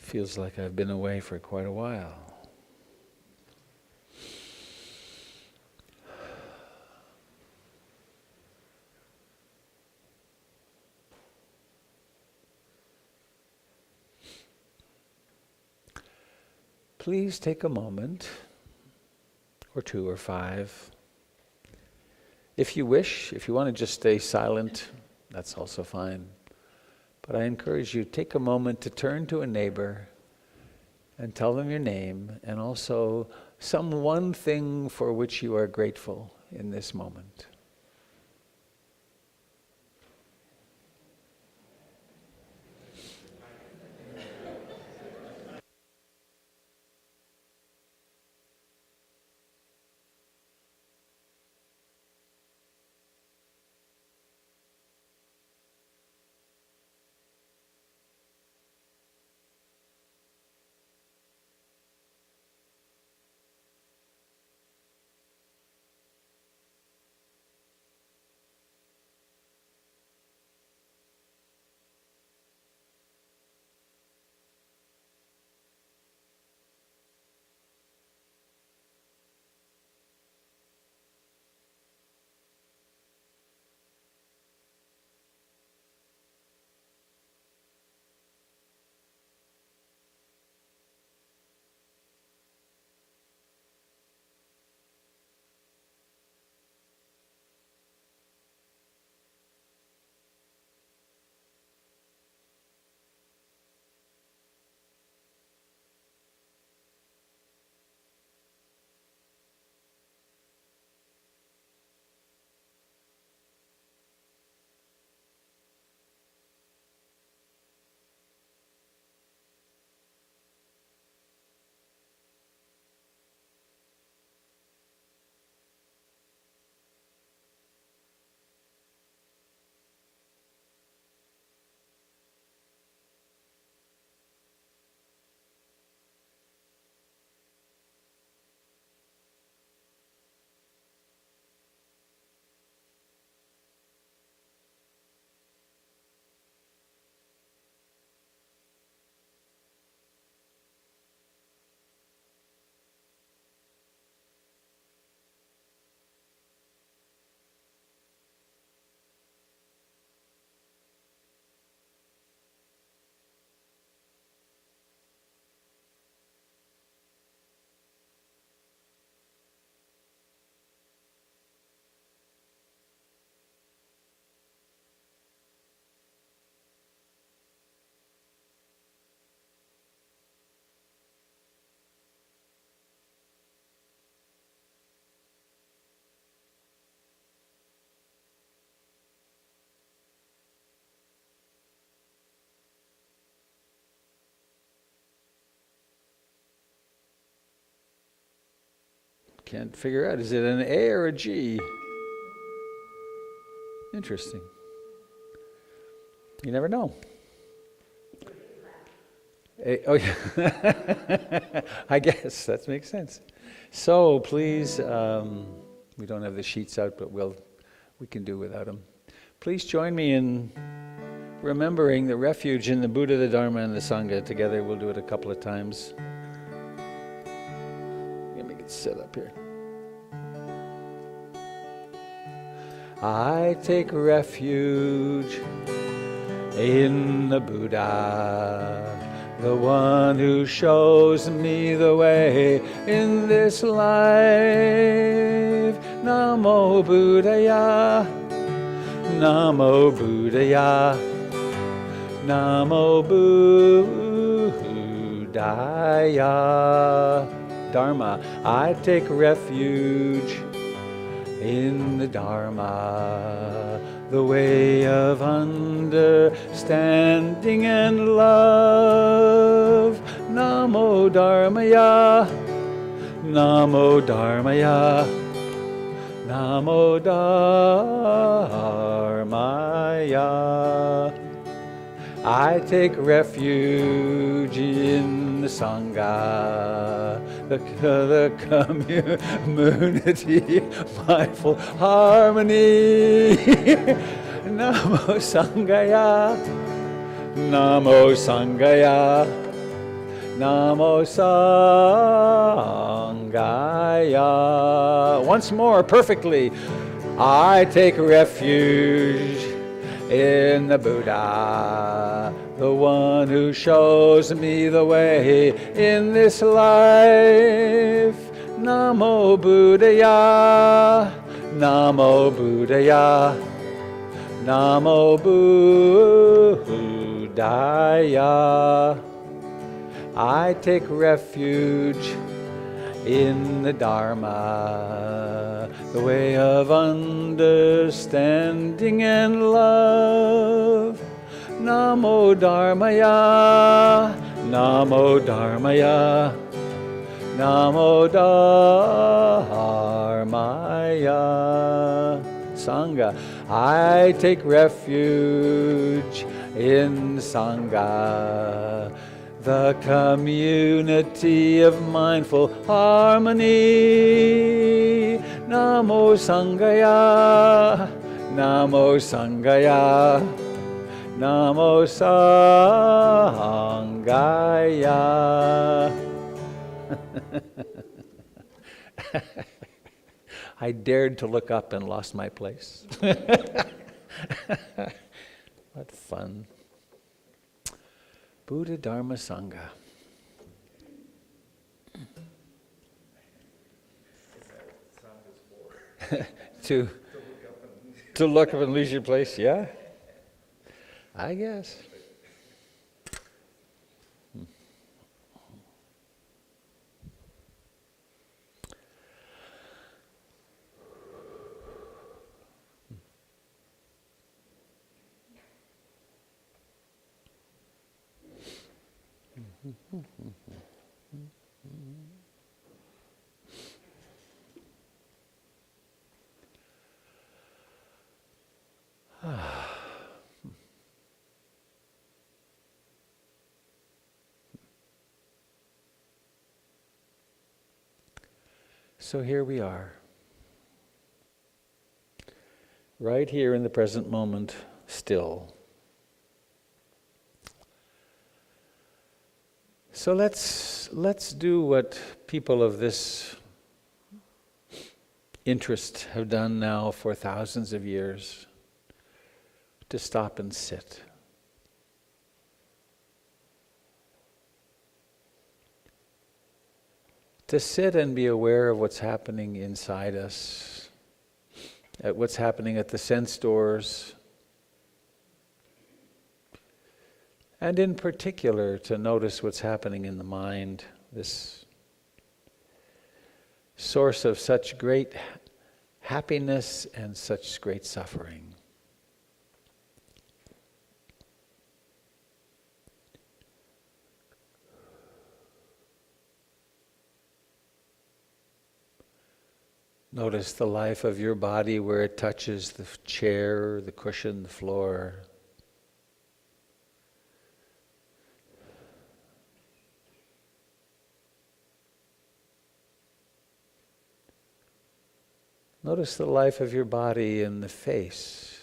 Feels like I've been away for quite a while. Please take a moment, or 2 or 5. If you wish, if you want to just stay silent, that's also fine. But I encourage you, take a moment to turn to a neighbor and tell them your name, and also some one thing for which you are grateful in this moment. Can't figure out, is it an A or a G? Interesting. You never know. Oh yeah, I guess that makes sense. So please, we don't have the sheets out, but we can do without them. Please join me in remembering the refuge in the Buddha, the Dharma, and the Sangha. Together we'll do it a couple of times. Let me get set up here. I take refuge in the Buddha, the one who shows me the way in this life. Namo Buddhaya, Namo Buddhaya, Namo Buddhaya. Dharma, I take refuge in the Dharma, the way of understanding and love. Namo Dharmaya, Namo Dharmaya, Namo Dharmaya. I take refuge in the Sangha, the community, mindful harmony. Namo Sanghaya, Namo Sanghaya, Namo Sangaya. Once more, perfectly. I take refuge in the Buddha, the one who shows me the way in this life. Namo Buddhaya, Namo Buddhaya, Namo Buddhaya. I take refuge in the Dharma, the way of understanding and love. Namo Dharmaya, Namo Dharmaya, Namo Dharmaya. Sangha, I take refuge in Sangha, the community of mindful harmony. Namo Sangaya, Namo Sangaya, Namo Sangaya. I dared to look up and lost my place. What fun. Buddha Dharma Sangha. to look up and lose your place, yeah? I guess. So here we are, right here in the present moment, still. So let's do what people of this interest have done now for thousands of years, to stop and sit. To sit and be aware of what's happening inside us, at what's happening at the sense doors, and in particular to notice what's happening in the mind, this source of such great happiness and such great suffering. Notice the life of your body where it touches the chair, the cushion, the floor. Notice the life of your body in the face.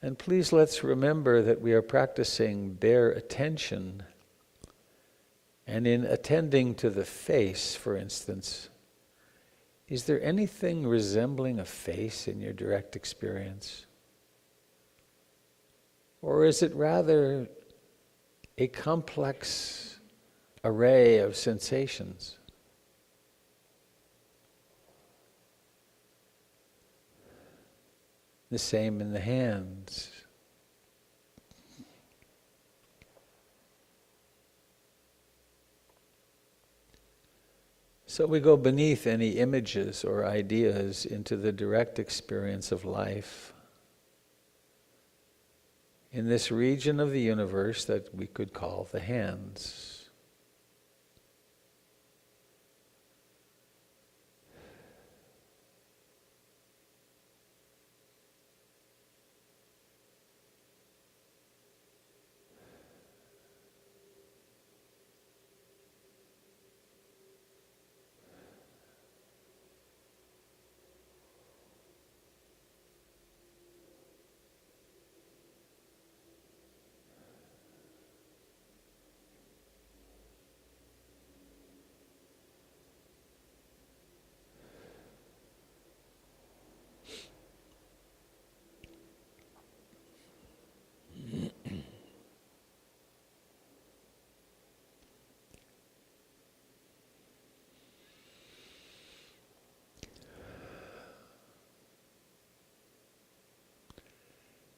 And please let's remember that we are practicing bare attention. And in attending to the face, for instance, is there anything resembling a face in your direct experience? Or is it rather a complex array of sensations? The same in the hands. So we go beneath any images or ideas into the direct experience of life in this region of the universe that we could call the hands.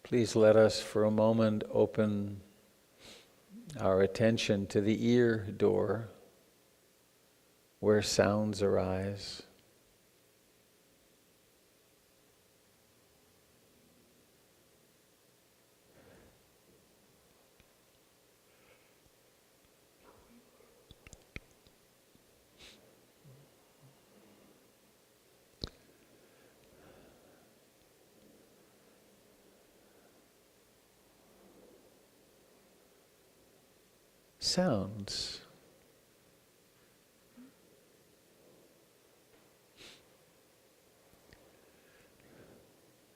Please let us for a moment open our attention to the ear door where sounds arise. Sounds.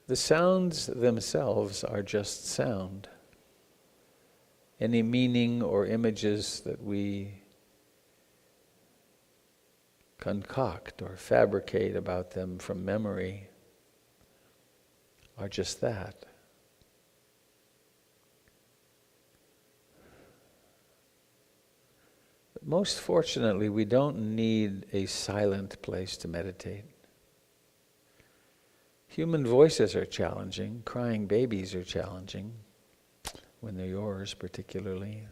The sounds themselves are just sound. Any meaning or images that we concoct or fabricate about them from memory are just that. But most fortunately, we don't need a silent place to meditate. Human voices are challenging. Crying babies are challenging, when they're yours particularly.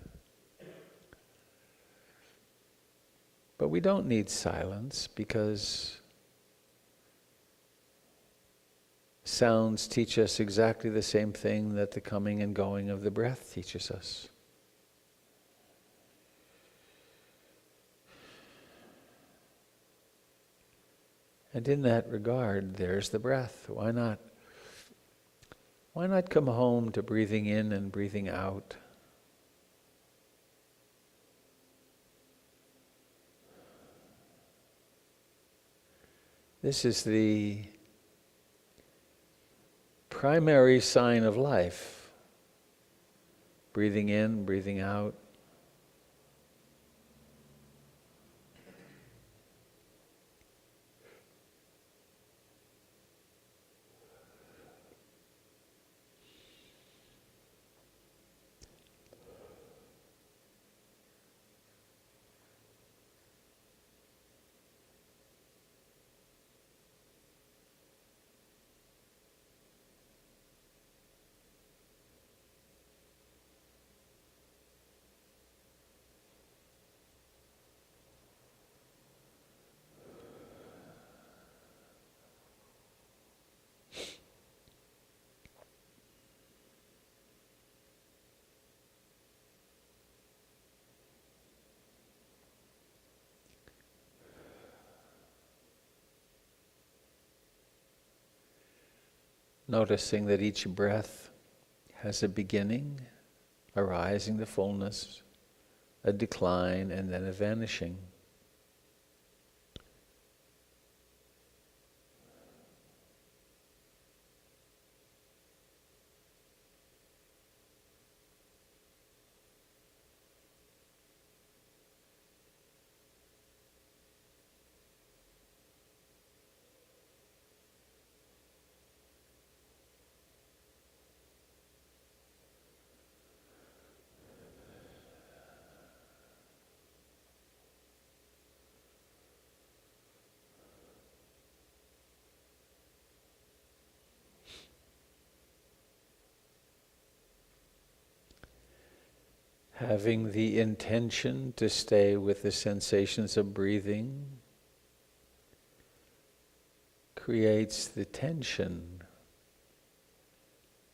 But we don't need silence because sounds teach us exactly the same thing that the coming and going of the breath teaches us. And in that regard, there's the breath. Why not come home to breathing in and breathing out? This is the primary sign of life. Breathing in, breathing out. Noticing that each breath has a beginning, a rising to fullness, a decline, and then a vanishing. Having the intention to stay with the sensations of breathing creates the tension,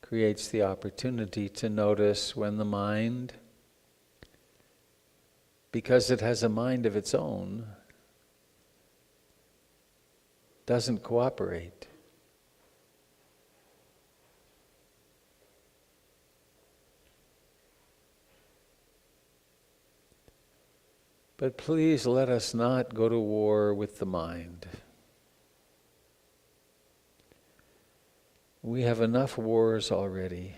creates the opportunity to notice when the mind, because it has a mind of its own, doesn't cooperate. But please let us not go to war with the mind. We have enough wars already.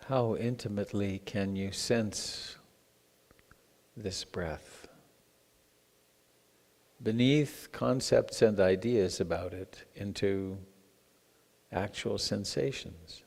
How intimately can you sense this breath? Beneath concepts and ideas about it, into actual sensations.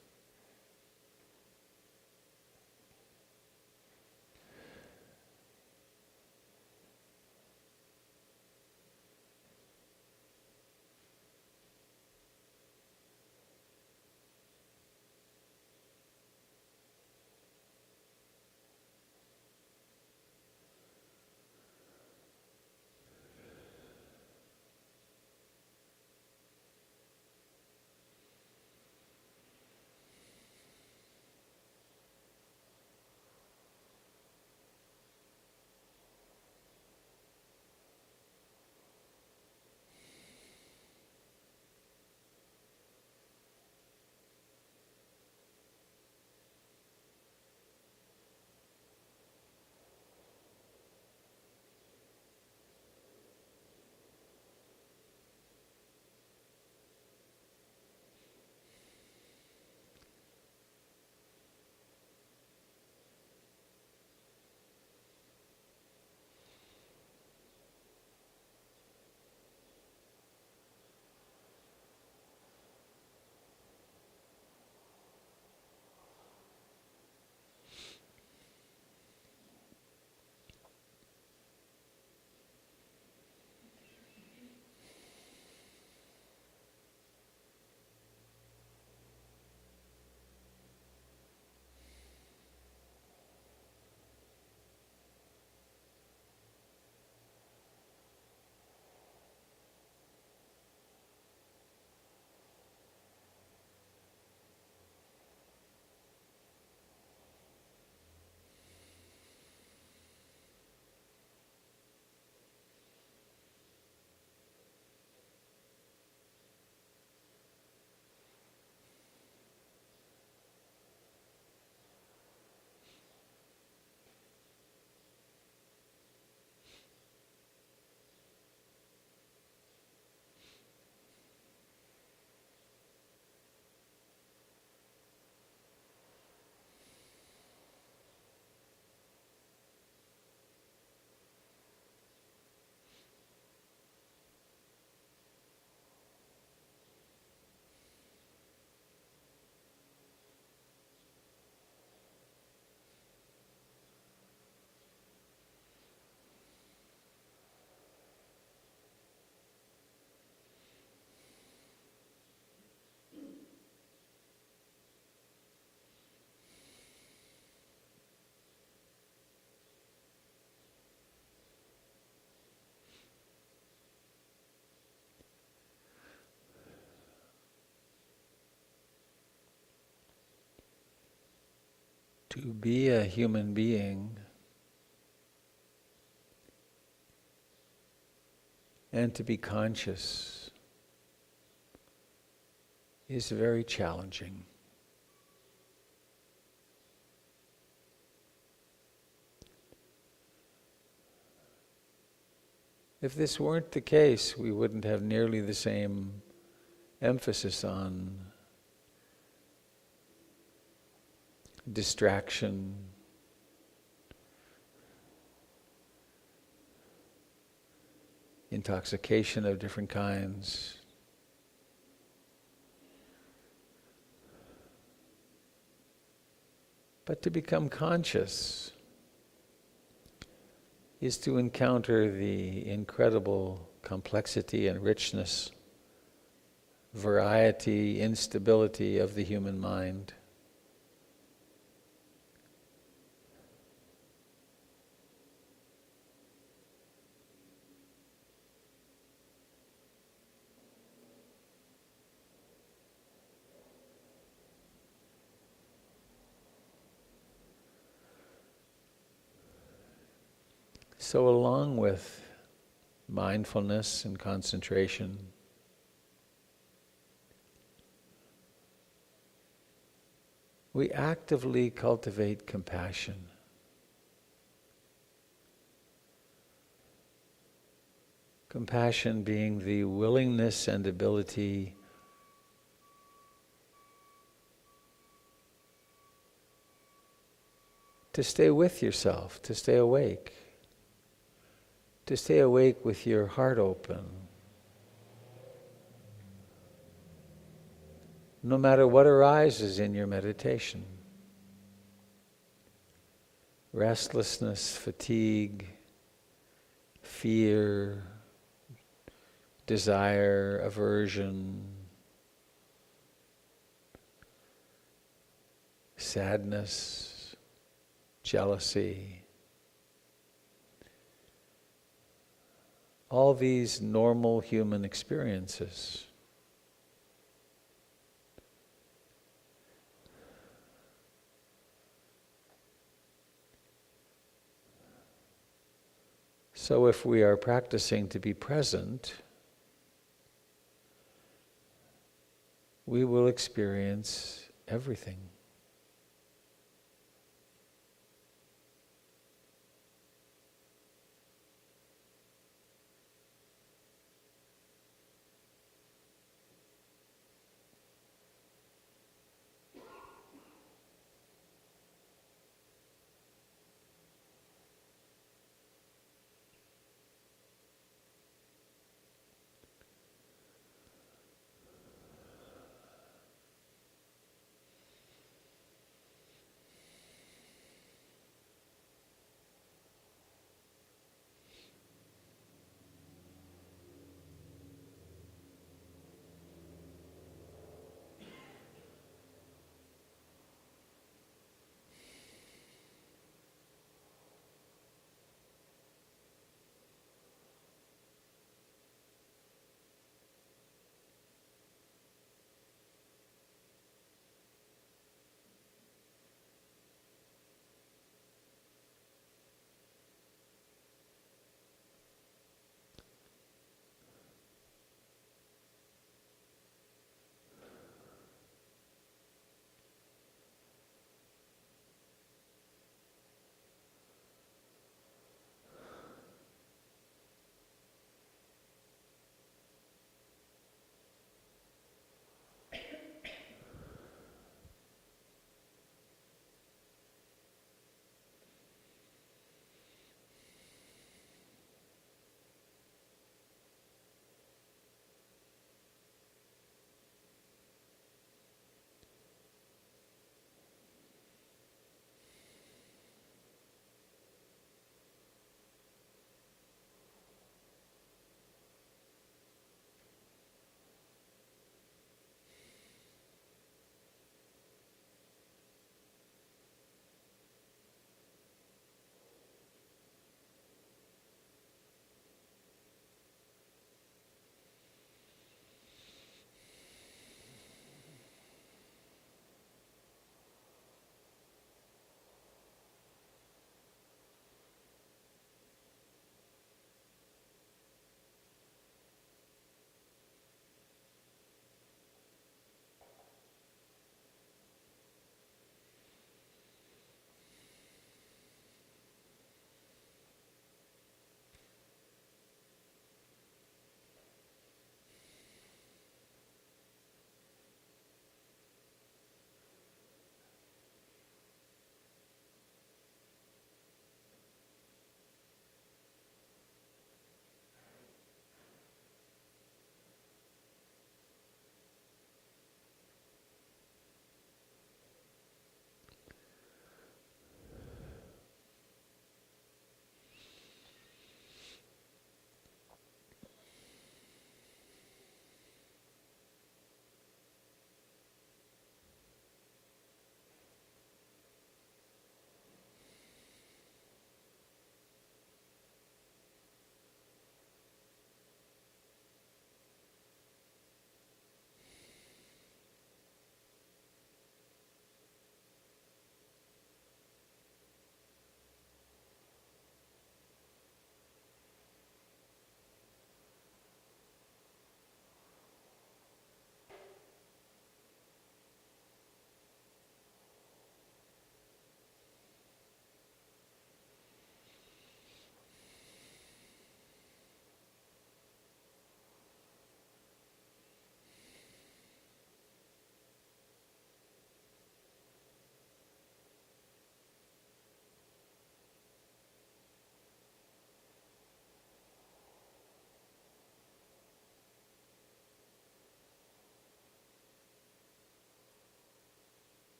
To be a human being and to be conscious is very challenging. If this weren't the case, we wouldn't have nearly the same emphasis on distraction, intoxication of different kinds. But to become conscious is to encounter the incredible complexity and richness, variety, instability of the human mind. So along with mindfulness and concentration, we actively cultivate compassion. Compassion being the willingness and ability to stay with yourself, to stay awake with your heart open. No matter what arises in your meditation, restlessness, fatigue, fear, desire, aversion, sadness, jealousy, all these normal human experiences. So if we are practicing to be present, we will experience everything.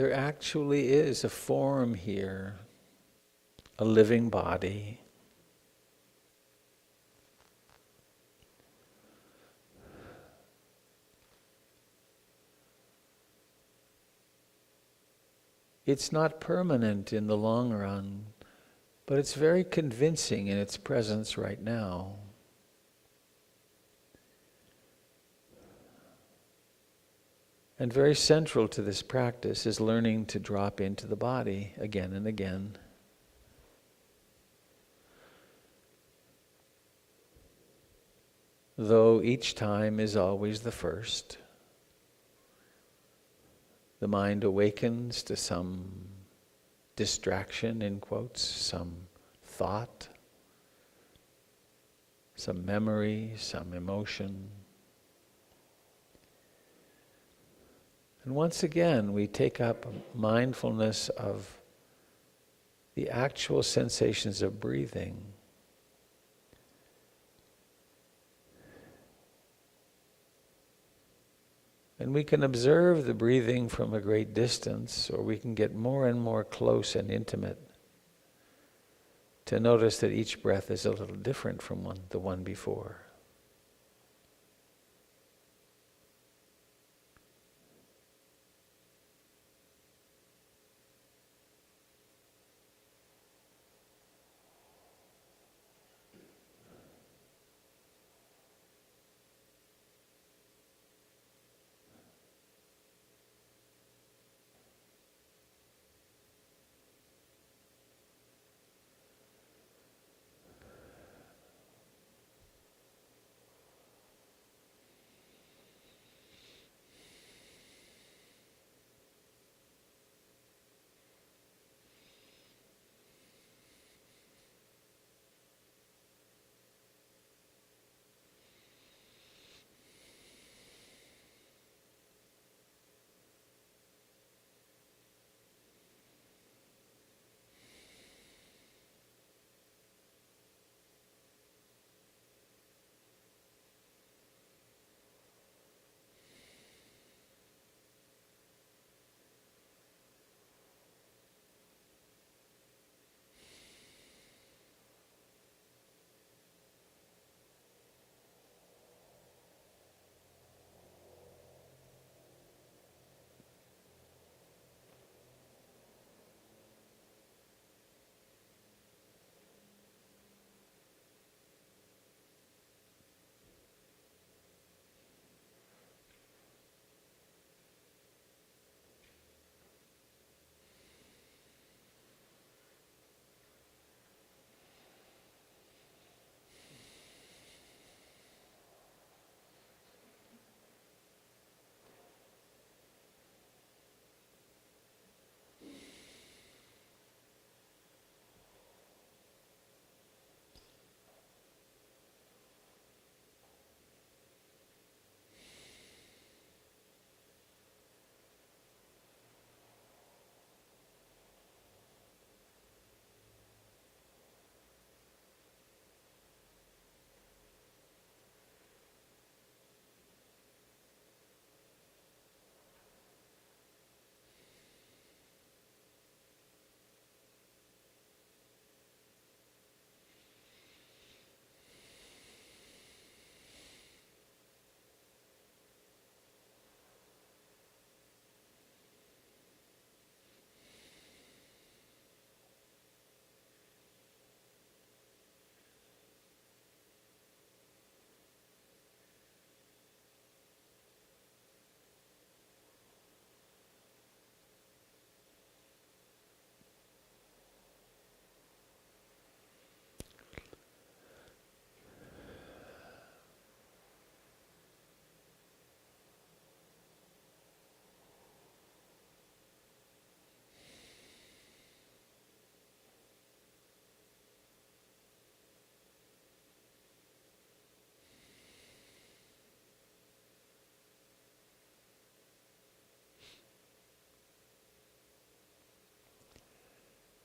there actually is a form here, a living body. It's not permanent in the long run, but it's very convincing in its presence right now. And very central to this practice is learning to drop into the body again and again. Though each time is always the first. The mind awakens to some distraction, in quotes, some thought, some memory, some emotion. And once again, we take up mindfulness of the actual sensations of breathing. And we can observe the breathing from a great distance, or we can get more and more close and intimate to notice that each breath is a little different from the one before.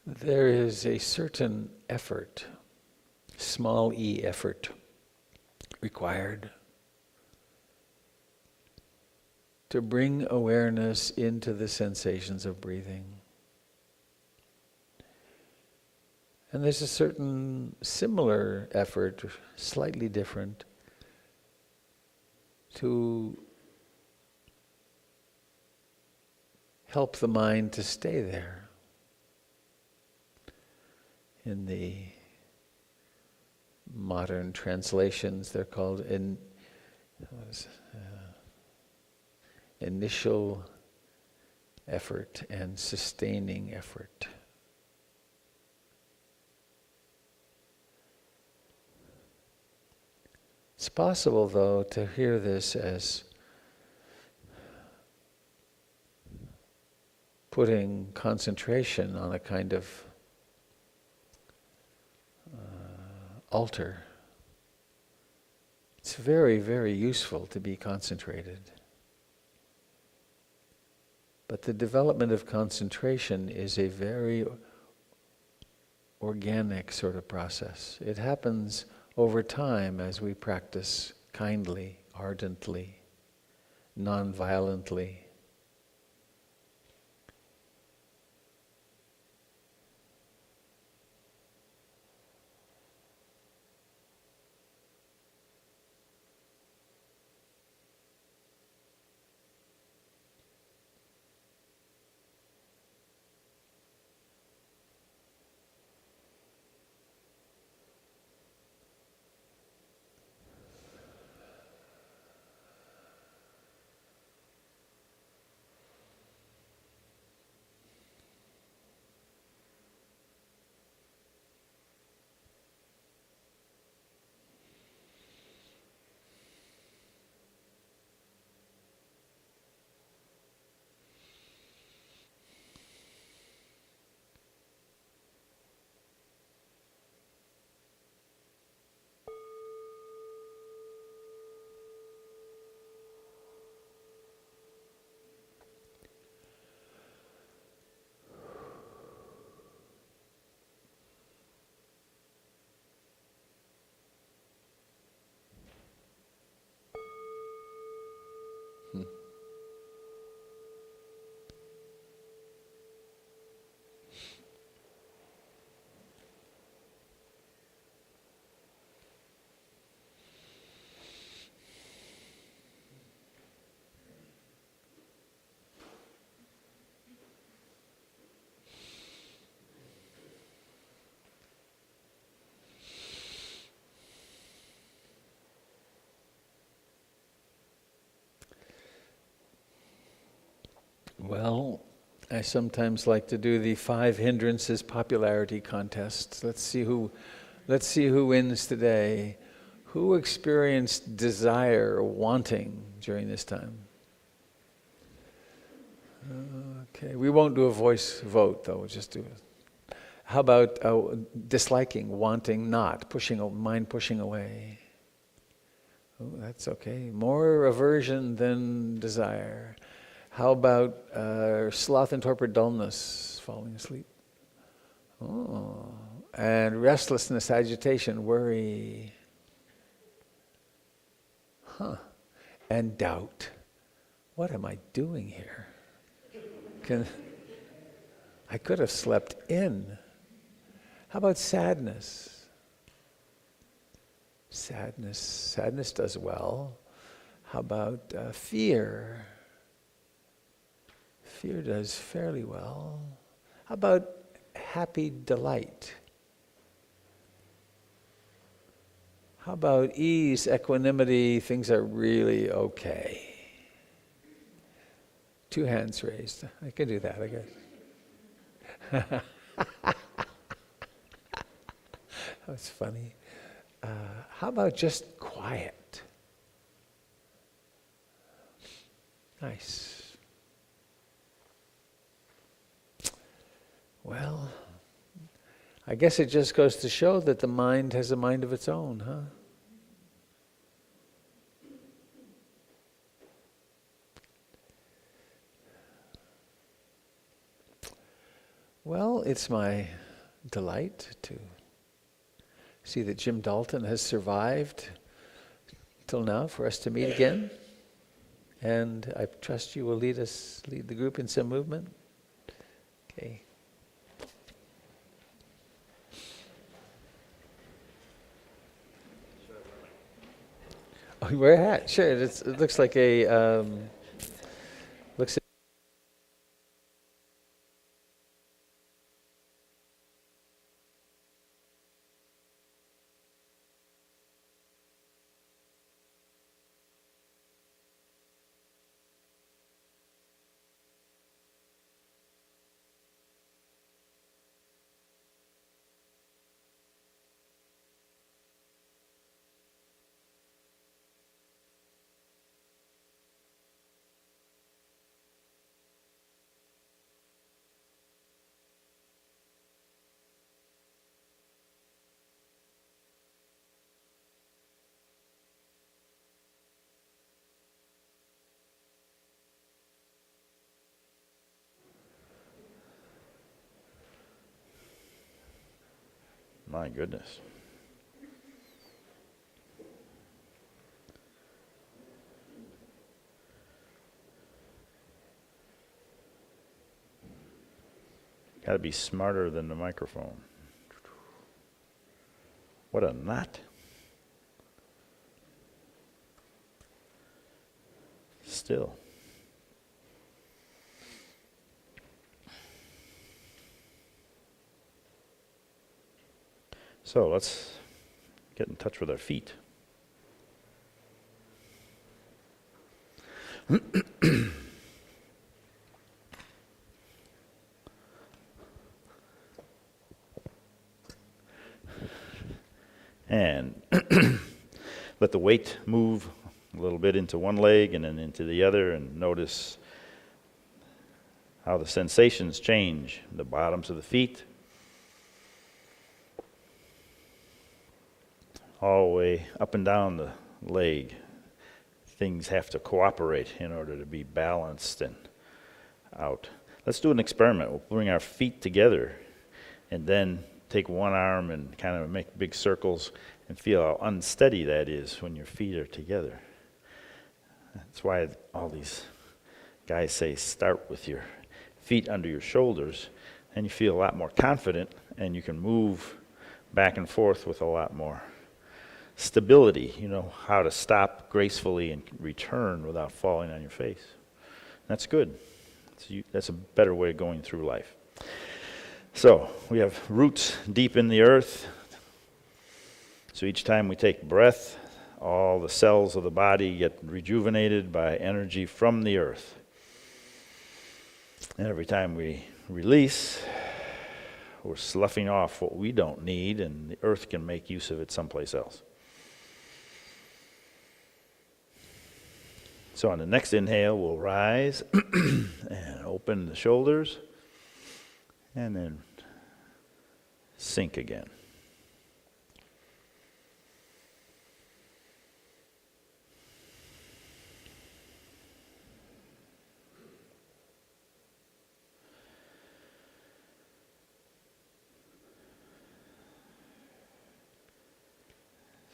There is a certain effort, small e effort, required to bring awareness into the sensations of breathing. And there's a certain similar effort, slightly different, to help the mind to stay there. In the modern translations, they're called initial effort and sustaining effort. It's possible, though, to hear this as putting concentration on a kind of altar. It's very, very useful to be concentrated. But the development of concentration is a very organic sort of process. It happens over time as we practice kindly, ardently, non-violently. Well, I sometimes like to do the 5 hindrances popularity contests. Let's see who wins today. Who experienced desire, wanting during this time? Okay, we won't do a voice vote though. We'll just do it. How about disliking, wanting, not, mind pushing away? Oh, that's okay. More aversion than desire. How about sloth and torpor, dullness, falling asleep? Oh, and restlessness, agitation, worry. And doubt. What am I doing here? I could have slept in. How about sadness? Sadness does well. How about fear? Fear does fairly well. How about happy delight? How about ease, equanimity, things are really okay? 2 hands raised. I can do that, I guess. That's funny. How about just quiet? Nice. Well, I guess it just goes to show that the mind has a mind of its own, huh? Well, it's my delight to see that Jim Dalton has survived till now for us to meet again. And I trust you will lead the group in some movement. Okay. Oh, you wear a hat? Sure. It looks like a looks. My goodness. Got to be smarter than the microphone. What a nut. Still. So let's get in touch with our feet. And let the weight move a little bit into one leg and then into the other, and notice how the sensations change. The bottoms of the feet, all the way up and down the leg. Things have to cooperate in order to be balanced and out. Let's do an experiment. We'll bring our feet together and then take one arm and kind of make big circles and feel how unsteady that is when your feet are together. That's why all these guys say start with your feet under your shoulders, and you feel a lot more confident, and you can move back and forth with a lot more stability. You know how to stop gracefully and return without falling on your face. That's good. That's a better way of going through life. So we have roots deep in the earth. So each time we take breath, all the cells of the body get rejuvenated by energy from the earth. And every time we release, we're sloughing off what we don't need, and the earth can make use of it someplace else. So on the next inhale, we'll rise and open the shoulders, and then sink again.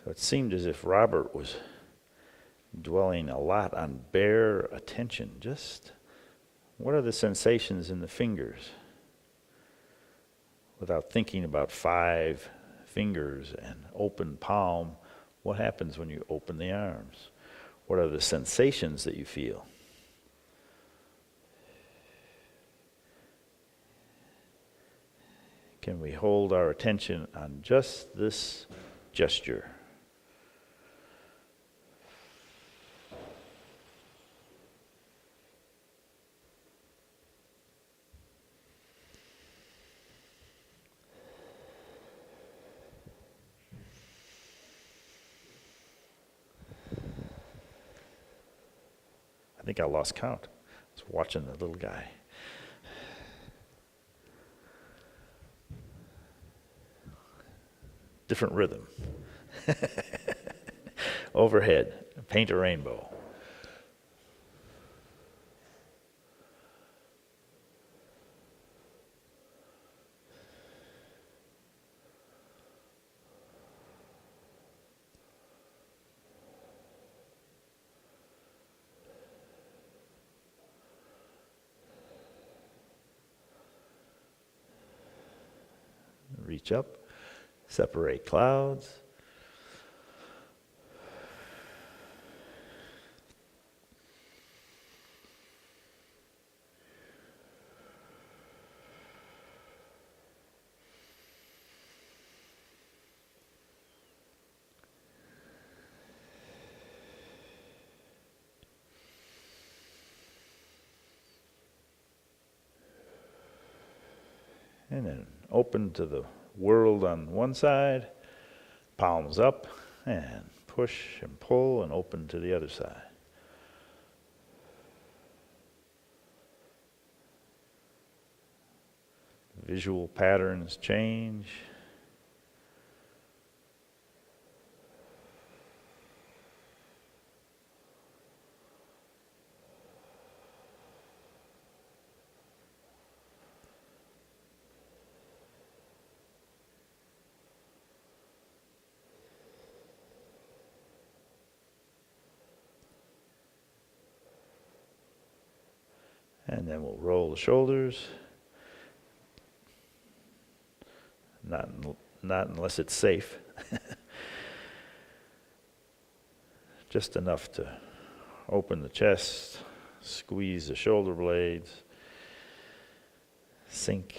So it seemed as if Robert was dwelling a lot on bare attention. Just what are the sensations in the fingers? Without thinking about 5 fingers and open palm, what happens when you open the arms? What are the sensations that you feel? Can we hold our attention on just this gesture? I think I lost count. I was watching the little guy. Different rhythm. Overhead, paint a rainbow. Reach up, separate clouds. And then open to the world on one side, palms up, and push and pull and open to the other side. Visual patterns change. And then we'll roll the shoulders. Not unless it's safe. Just enough to open the chest, squeeze the shoulder blades, sink.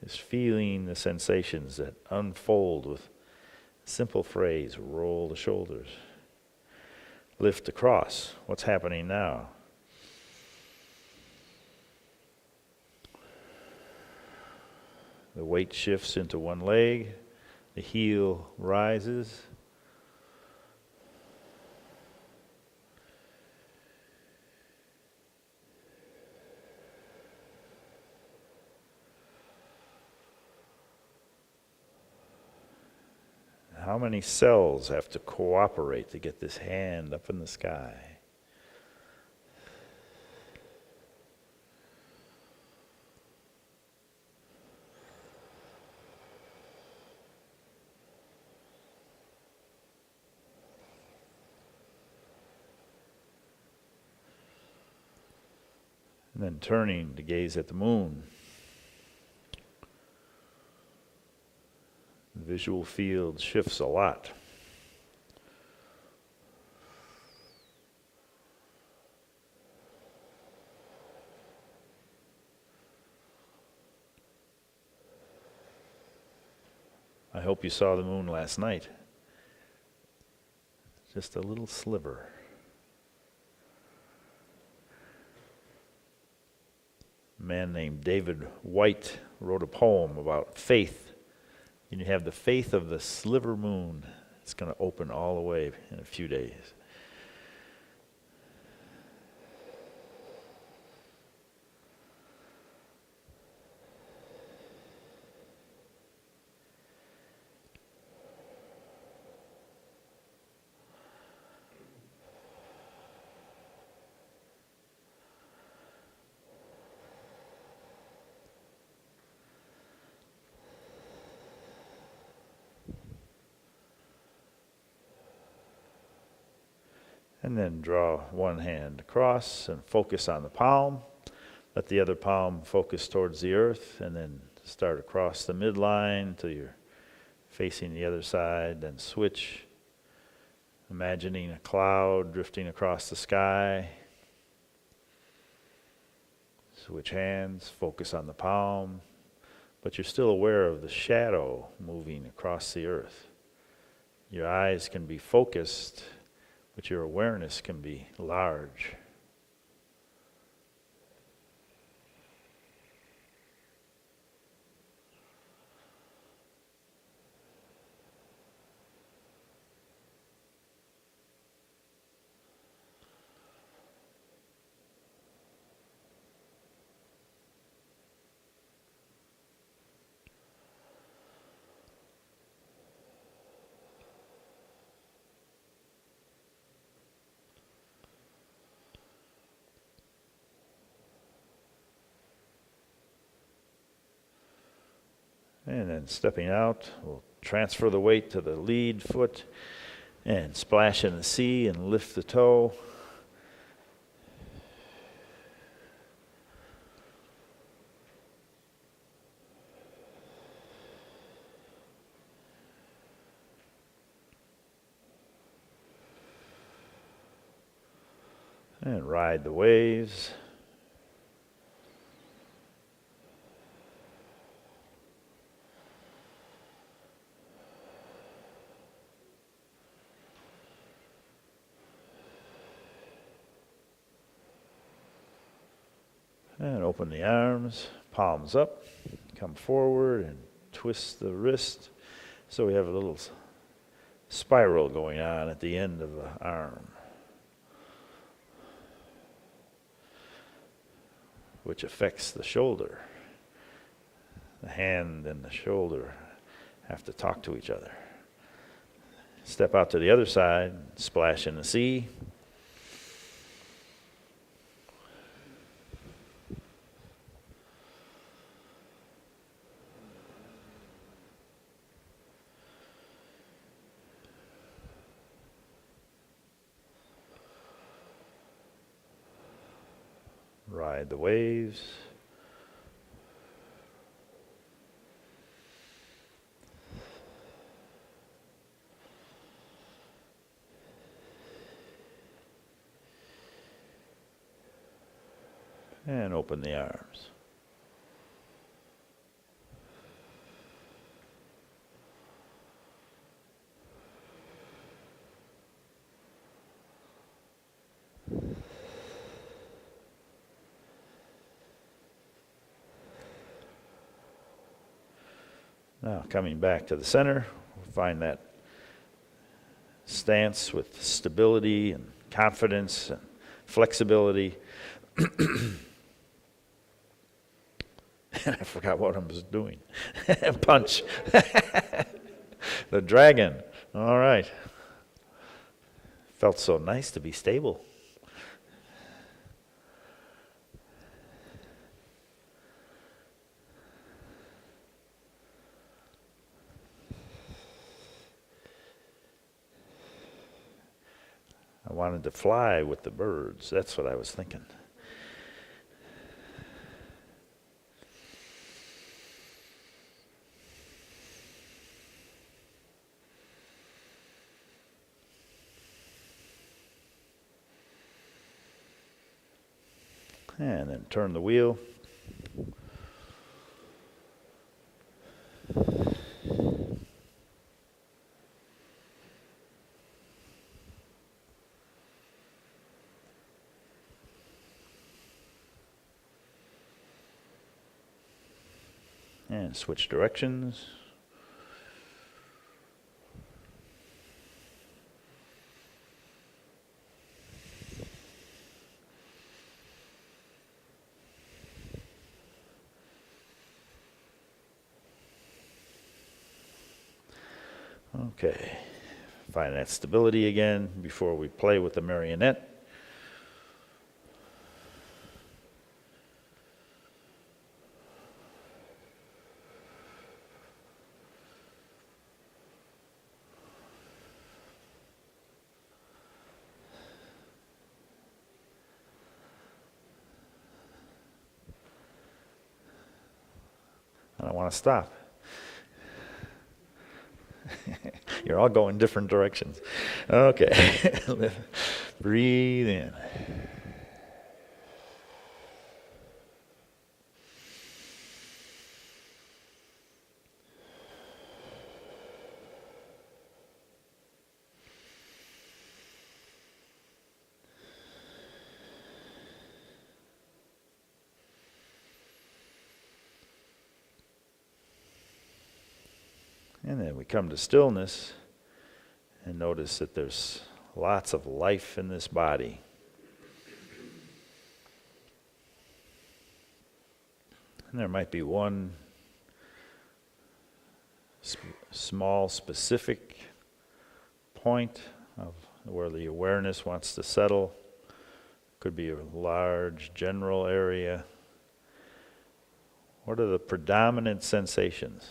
Just feeling the sensations that unfold with a simple phrase, roll the shoulders. Lift across. What's happening now? The weight shifts into one leg, the heel rises. How many cells have to cooperate to get this hand up in the sky? And then turning to gaze at the moon. The visual field shifts a lot. I hope you saw the moon last night. Just a little sliver. A man named David White wrote a poem about faith. And you have the faith of the sliver moon. It's going to open all the way in a few days. And then draw one hand across and focus on the palm. Let the other palm focus towards the earth, and then start across the midline until you're facing the other side. Then switch, imagining a cloud drifting across the sky. Switch hands, focus on the palm, but you're still aware of the shadow moving across the earth. Your eyes can be focused, but your awareness can be large. And then stepping out, we'll transfer the weight to the lead foot and splash in the sea and lift the toe. And ride the waves. And open the arms, palms up, come forward and twist the wrist. So we have a little spiral going on at the end of the arm, which affects the shoulder. The hand and the shoulder have to talk to each other. Step out to the other side, splash in the sea. Ride the waves. And open the arms. Now coming back to the center, we'll find that stance with stability and confidence and flexibility. And I forgot what I was doing. Punch. The dragon. All right. Felt so nice to be stable. I wanted to fly with the birds. That's what I was thinking. And then turn the wheel. And switch directions. Okay, find that stability again before we play with the marionette. I don't want to stop. You're all going different directions. Okay. Breathe in. And then we come to stillness and notice that there's lots of life in this body. And there might be one small specific point of where the awareness wants to settle. Could be a large general area. What are the predominant sensations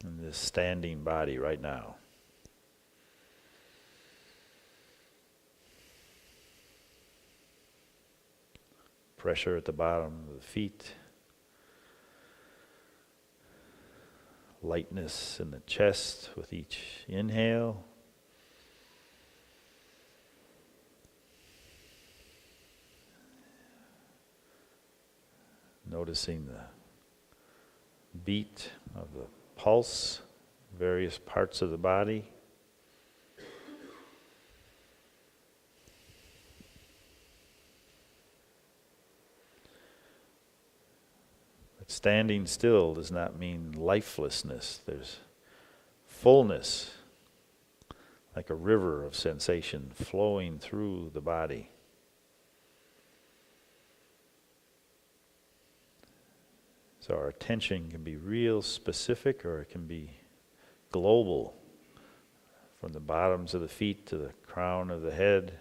in this standing body right now? Pressure at the bottom of the feet. Lightness in the chest with each inhale. noticing the beat of the pulse, various parts of the body. But standing still does not mean lifelessness. There's fullness, like a river of sensation flowing through the body. So our attention can be real specific, or it can be global, from the bottoms of the feet to the crown of the head.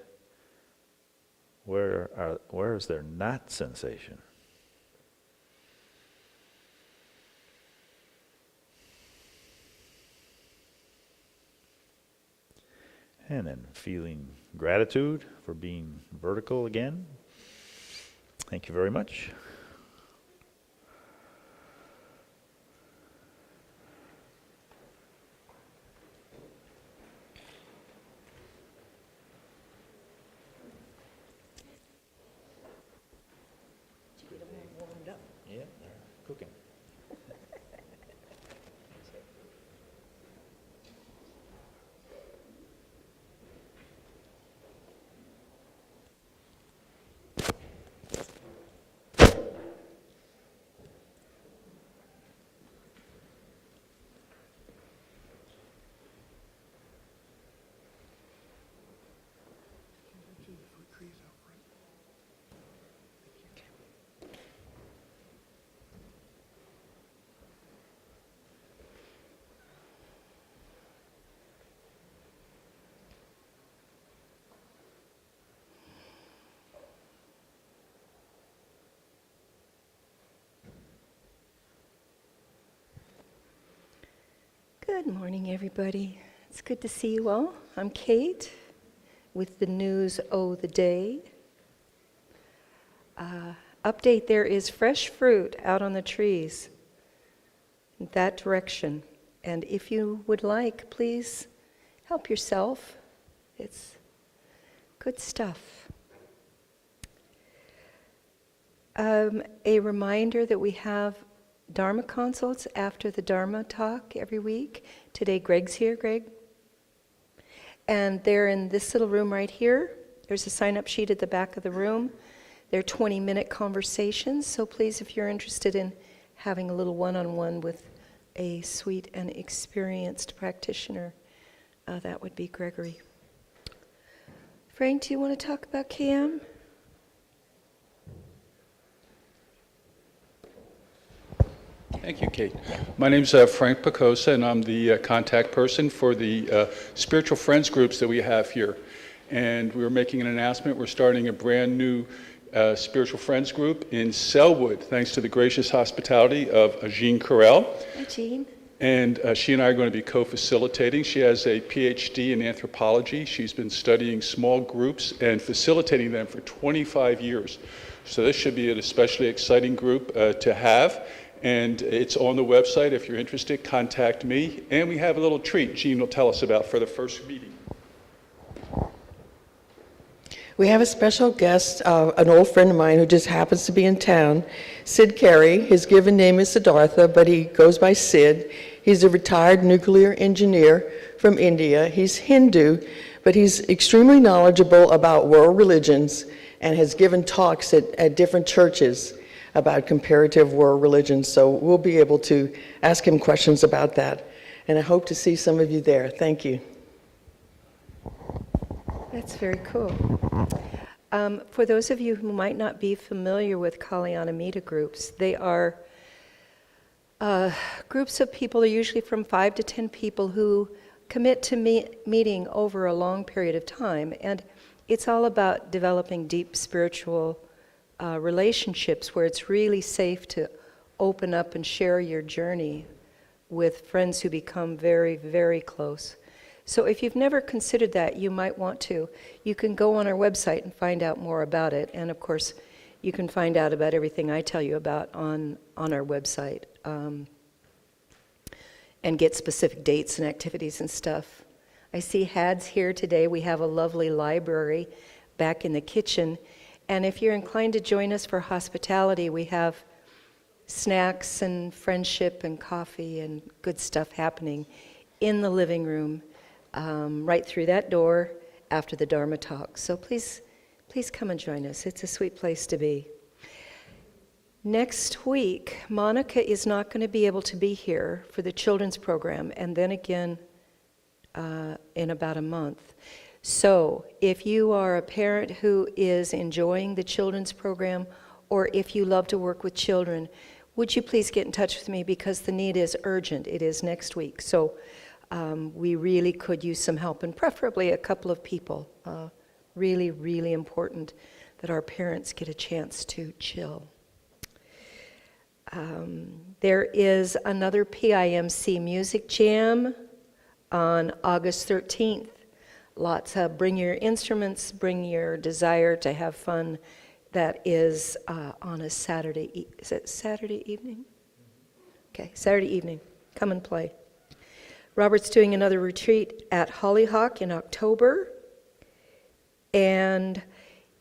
Where is there not sensation? And then feeling gratitude for being vertical again. Thank you very much. Yeah, they're cooking. Good morning, everybody. It's good to see you all. I'm Kate with the news the day. Update, there is fresh fruit out on the trees in that direction. And if you would like, please help yourself. It's good stuff. A reminder that we have Dharma consults after the Dharma talk every week. Today Greg's here. Greg? And they're in this little room right here. There's a sign-up sheet at the back of the room. They're 20-minute conversations, so please, if you're interested in having a little one-on-one with a sweet and experienced practitioner, that would be Gregory. Frank, do you want to talk about KM? Thank you, Kate. My name's Frank Picosa, and I'm the contact person for the spiritual friends groups that we have here. And we were making an announcement. We're starting a brand new spiritual friends group in Selwood, thanks to the gracious hospitality of Jean Carell. Hi, Jean. And she and I are going to be co-facilitating. She has a PhD in anthropology. She's been studying small groups and facilitating them for 25 years. So this should be an especially exciting group to have. And it's on the website. If you're interested, contact me. And we have a little treat Jean will tell us about for the first meeting. We have a special guest, an old friend of mine who just happens to be in town, Sid Carey. His given name is Siddhartha, but he goes by Sid. He's a retired nuclear engineer from India. He's Hindu, but he's extremely knowledgeable about world religions and has given talks at different churches about comparative world religions. So we'll be able to ask him questions about that. And I hope to see some of you there. Thank you. That's very cool. For those of you who might not be familiar with Kalyanamita groups, they are groups of people, usually from 5 to 10 people, who commit to meeting over a long period of time. And it's all about developing deep spiritual relationships where it's really safe to open up and share your journey with friends who become very, very close. So if you've never considered that, you might want to. You can go on our website and find out more about it. And of course, you can find out about everything I tell you about on our website, and get specific dates and activities and stuff. I see Had's here today. We have a lovely library back in the kitchen. And if you're inclined to join us for hospitality, we have snacks and friendship and coffee and good stuff happening in the living room, right through that door after the Dharma talk. So please come and join us. It's a sweet place to be. Next week, Monica is not going to be able to be here for the children's program, and then again in about a month. So if you are a parent who is enjoying the children's program, or if you love to work with children, would you please get in touch with me, because the need is urgent. It is next week. So we really could use some help, and preferably a couple of people. Really, really important that our parents get a chance to chill. There is another PIMC Music Jam on August 13th. Lots of bring your instruments, bring your desire to have fun. That is on a Saturday. Is it Saturday evening? Okay, Saturday evening. Come and play. Robert's doing another retreat at Hollyhock in October. And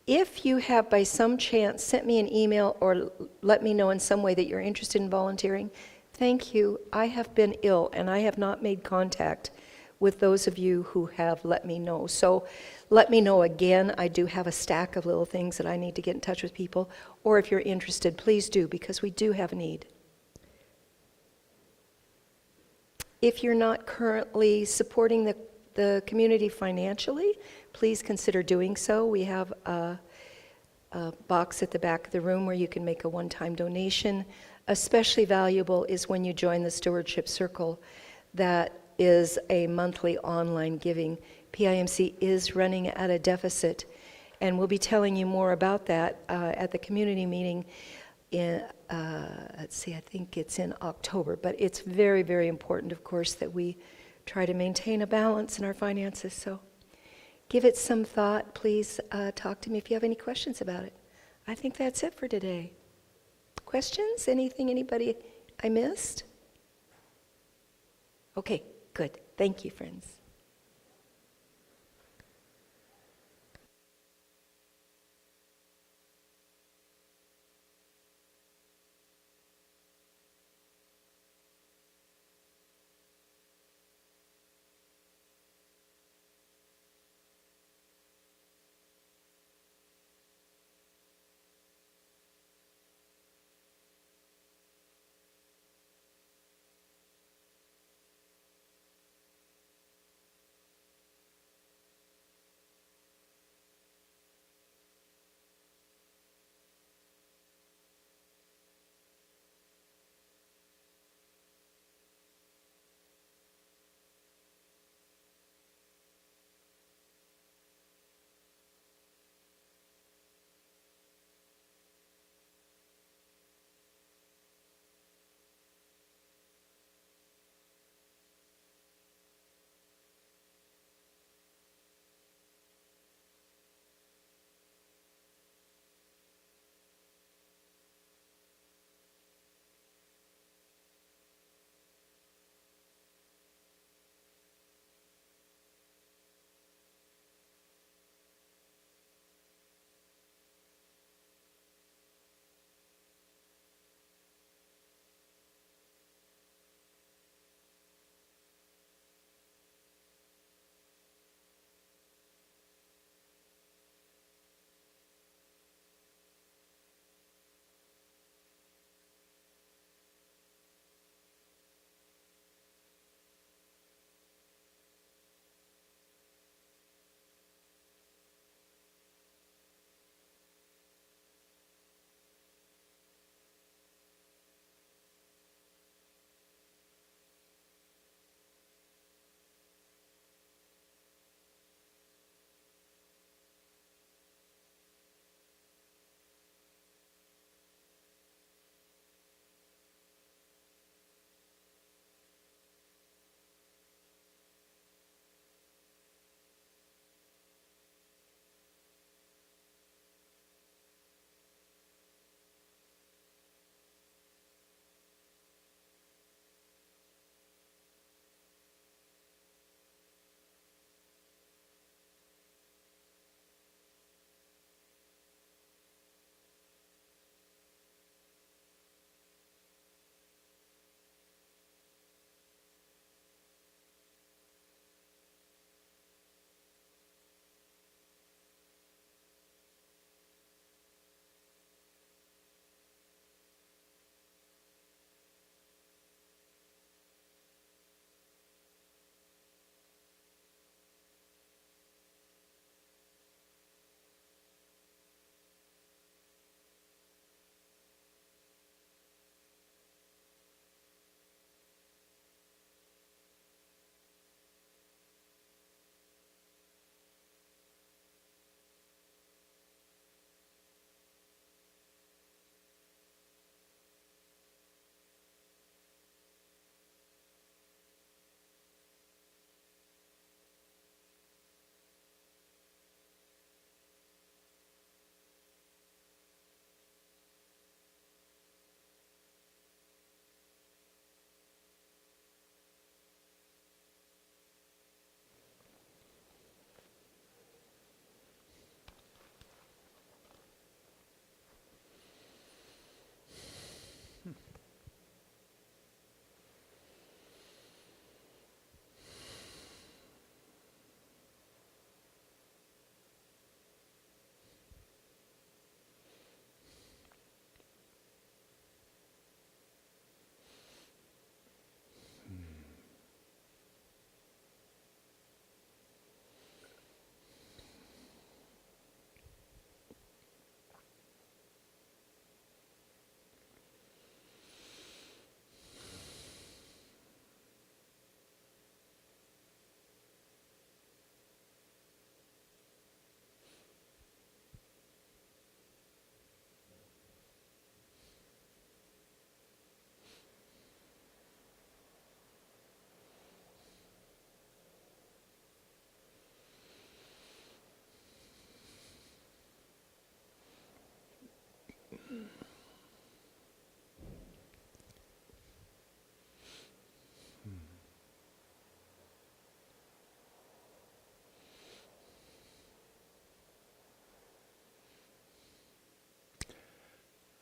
if you have by some chance sent me an email or let me know in some way that you're interested in volunteering, thank you. I have been ill and I have not made contact with those of you who have let me know. So let me know again. I do have a stack of little things that I need to get in touch with people. Or if you're interested, please do, because we do have a need. If you're not currently supporting the community financially, please consider doing so. We have a box at the back of the room where you can make a one-time donation. Especially valuable is when you join the Stewardship Circle. That is a monthly online giving. PIMC is running at a deficit, and we'll be telling you more about that at the community meeting in, let's see, I think it's in October. But it's very, very important, of course, that we try to maintain a balance in our finances. So give it some thought. Please talk to me if you have any questions about it. I think that's it for today. Questions? Anything anybody I missed? Okay, good. Thank you, friends.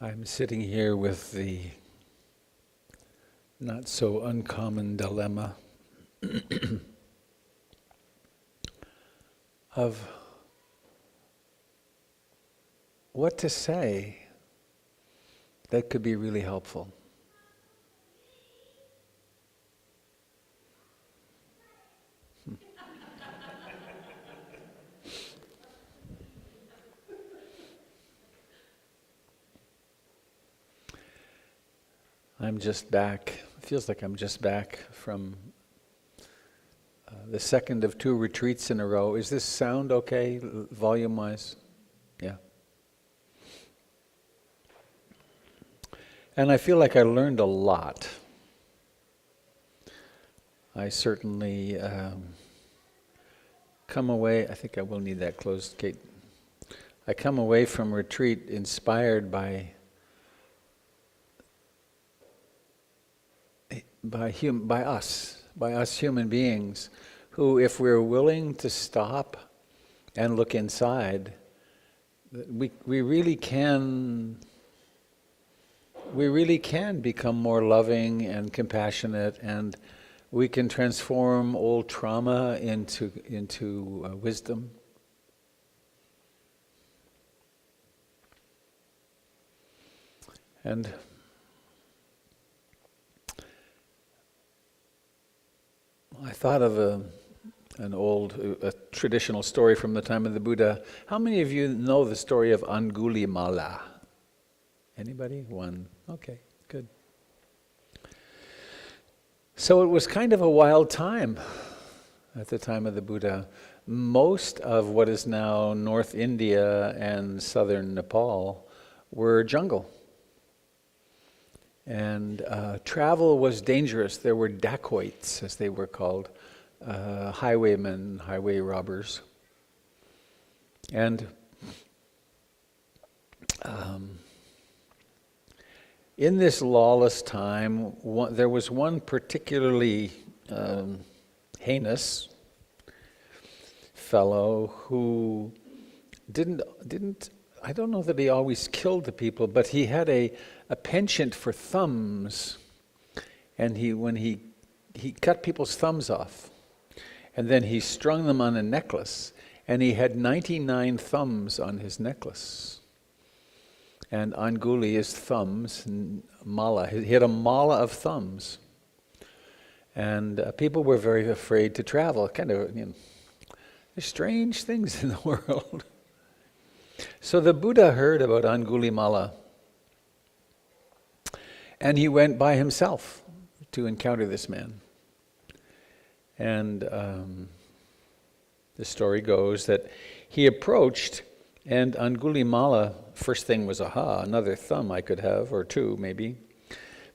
I'm sitting here with the not so uncommon dilemma of what to say that could be really helpful. I'm just back. It feels like I'm just back from the second of 2 retreats in a row. Is this sound okay, volume-wise? Yeah. And I feel like I learned a lot. I certainly come away, I think I will need that closed, Kate. I come away from retreat inspired by us human beings, who, if we're willing to stop and look inside, we really can become more loving and compassionate, and we can transform old trauma into wisdom. And I thought of a traditional story from the time of the Buddha. How many of you know the story of Angulimala? Anybody? One. Okay, good. So it was kind of a wild time at the time of the Buddha. Most of what is now North India and southern Nepal were jungle. And travel was dangerous. There were dacoits, as they were called, highwaymen, highway robbers. And in this lawless time, there was one particularly heinous fellow who didn't. I don't know that he always killed the people, but he had a penchant for thumbs, and when he cut people's thumbs off, and then he strung them on a necklace, and he had 99 thumbs on his necklace. And Anguli is thumbs, and mala. He had a mala of thumbs, and people were very afraid to travel. Kind of, there's strange things in the world. So the Buddha heard about Angulimala, and he went by himself to encounter this man. And the story goes that he approached, and Angulimala, first thing was, aha, another thumb I could have, or 2 maybe.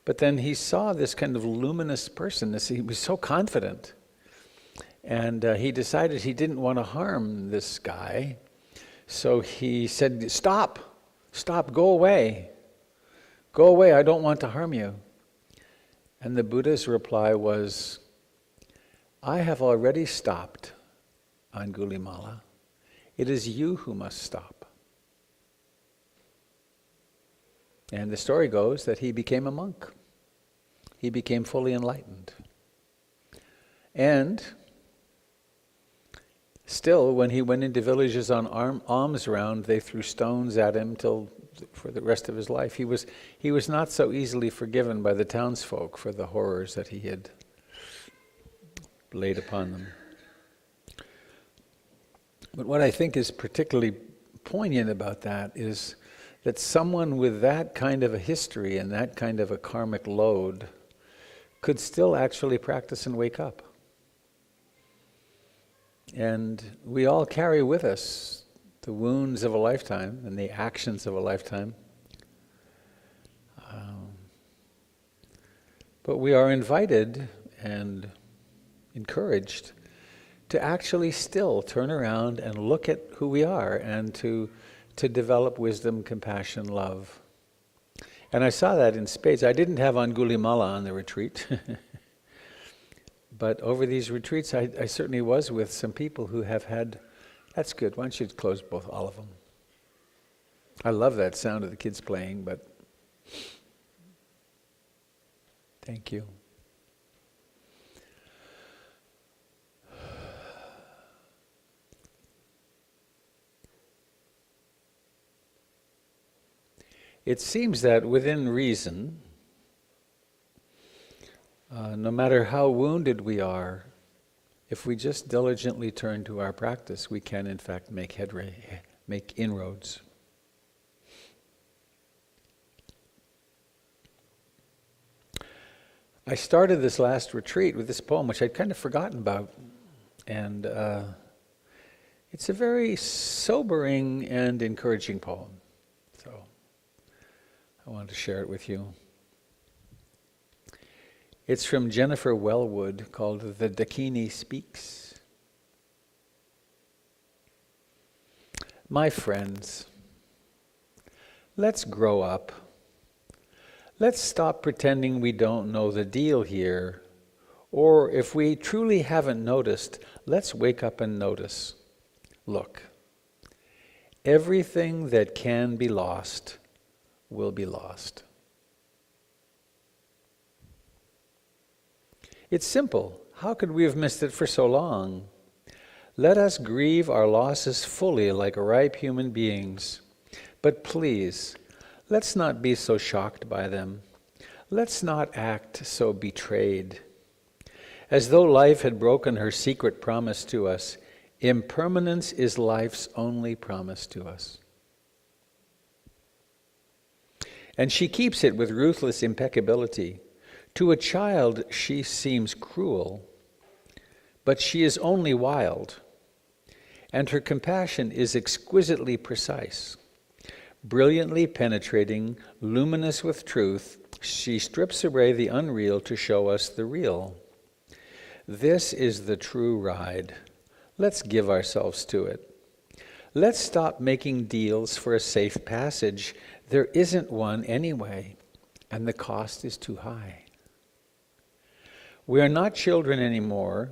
But then he saw this kind of luminous person. He was so confident. And he decided he didn't want to harm this guy. So he said, stop, go away. Go away, I don't want to harm you. And the Buddha's reply was, I have already stopped, Angulimala. It is you who must stop. And the story goes that he became a monk. He became fully enlightened. And still, when he went into villages on alms round, they threw stones at him for the rest of his life. He was not so easily forgiven by the townsfolk for the horrors that he had laid upon them. But what I think is particularly poignant about that is that someone with that kind of a history and that kind of a karmic load could still actually practice and wake up. And we all carry with us the wounds of a lifetime and the actions of a lifetime. But we are invited and encouraged to actually still turn around and look at who we are and to develop wisdom, compassion, love. And I saw that in spades. I didn't have Angulimala on the retreat. But over these retreats, I certainly was with some people who have had, that's good, why don't you close all of them. I love that sound of the kids playing, but Thank you. It seems that within reason, no matter how wounded we are, if we just diligently turn to our practice, we can in fact make inroads. I started this last retreat with this poem, which I'd kind of forgotten about, and it's a very sobering and encouraging poem. So I wanted to share it with you. It's from Jennifer Wellwood, called The Dakini Speaks. My friends, let's grow up. Let's stop pretending we don't know the deal here, or if we truly haven't noticed, let's wake up and notice. Look, everything that can be lost will be lost. It's simple. How could we have missed it for so long? Let us grieve our losses fully like ripe human beings. But please, let's not be so shocked by them. Let's not act so betrayed. As though life had broken her secret promise to us, impermanence is life's only promise to us. And she keeps it with ruthless impeccability. To a child, she seems cruel, but she is only wild, and her compassion is exquisitely precise. Brilliantly penetrating, luminous with truth, she strips away the unreal to show us the real. This is the true ride. Let's give ourselves to it. Let's stop making deals for a safe passage. There isn't one anyway, and the cost is too high. We are not children anymore.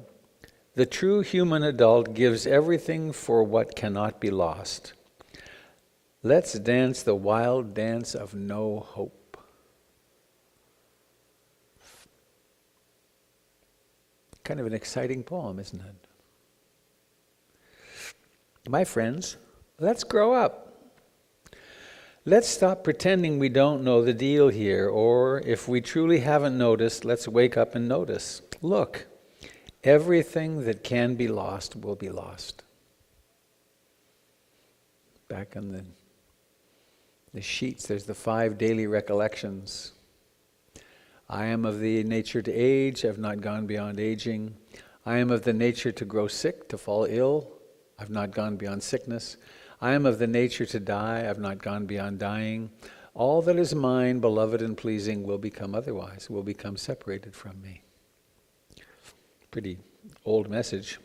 The true human adult gives everything for what cannot be lost. Let's dance the wild dance of no hope. Kind of an exciting poem, isn't it? My friends, let's grow up. Let's stop pretending we don't know the deal here, or if we truly haven't noticed, let's wake up and notice. Look, everything that can be lost will be lost. Back on the sheets, there's the 5 daily recollections. I am of the nature to age, I've not gone beyond aging. I am of the nature to grow sick, to fall ill, I've not gone beyond sickness. I am of the nature to die, I've not gone beyond dying. All that is mine, beloved and pleasing, will become otherwise, will become separated from me. Pretty old message.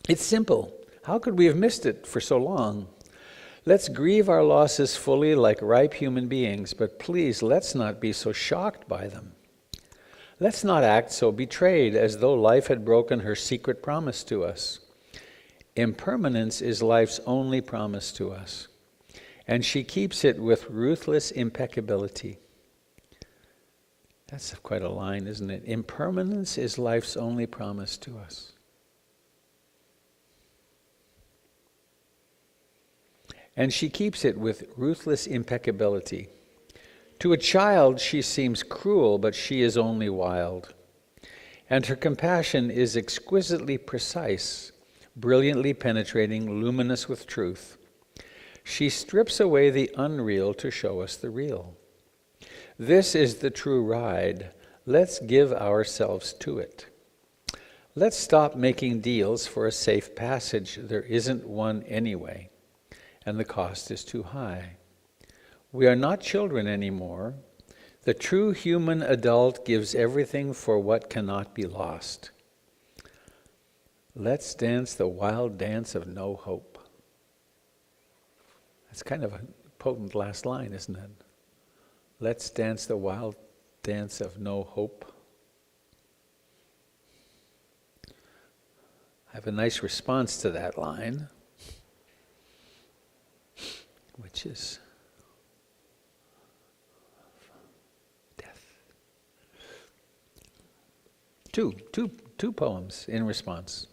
It's simple. How could we have missed it for so long? Let's grieve our losses fully like ripe human beings, but please, let's not be so shocked by them. Let's not act so betrayed as though life had broken her secret promise to us. Impermanence is life's only promise to us, and she keeps it with ruthless impeccability. That's quite a line, isn't it? Impermanence is life's only promise to us. And she keeps it with ruthless impeccability. To a child, she seems cruel, but she is only wild. And her compassion is exquisitely precise, brilliantly penetrating, luminous with truth. She strips away the unreal to show us the real. This is the true ride. Let's give ourselves to it. Let's stop making deals for a safe passage. There isn't one anyway, and the cost is too high. We are not children anymore. The true human adult gives everything for what cannot be lost. Let's dance the wild dance of no hope. That's kind of a potent last line, isn't it? Let's dance the wild dance of no hope. I have a nice response to that line, which is Two poems in response.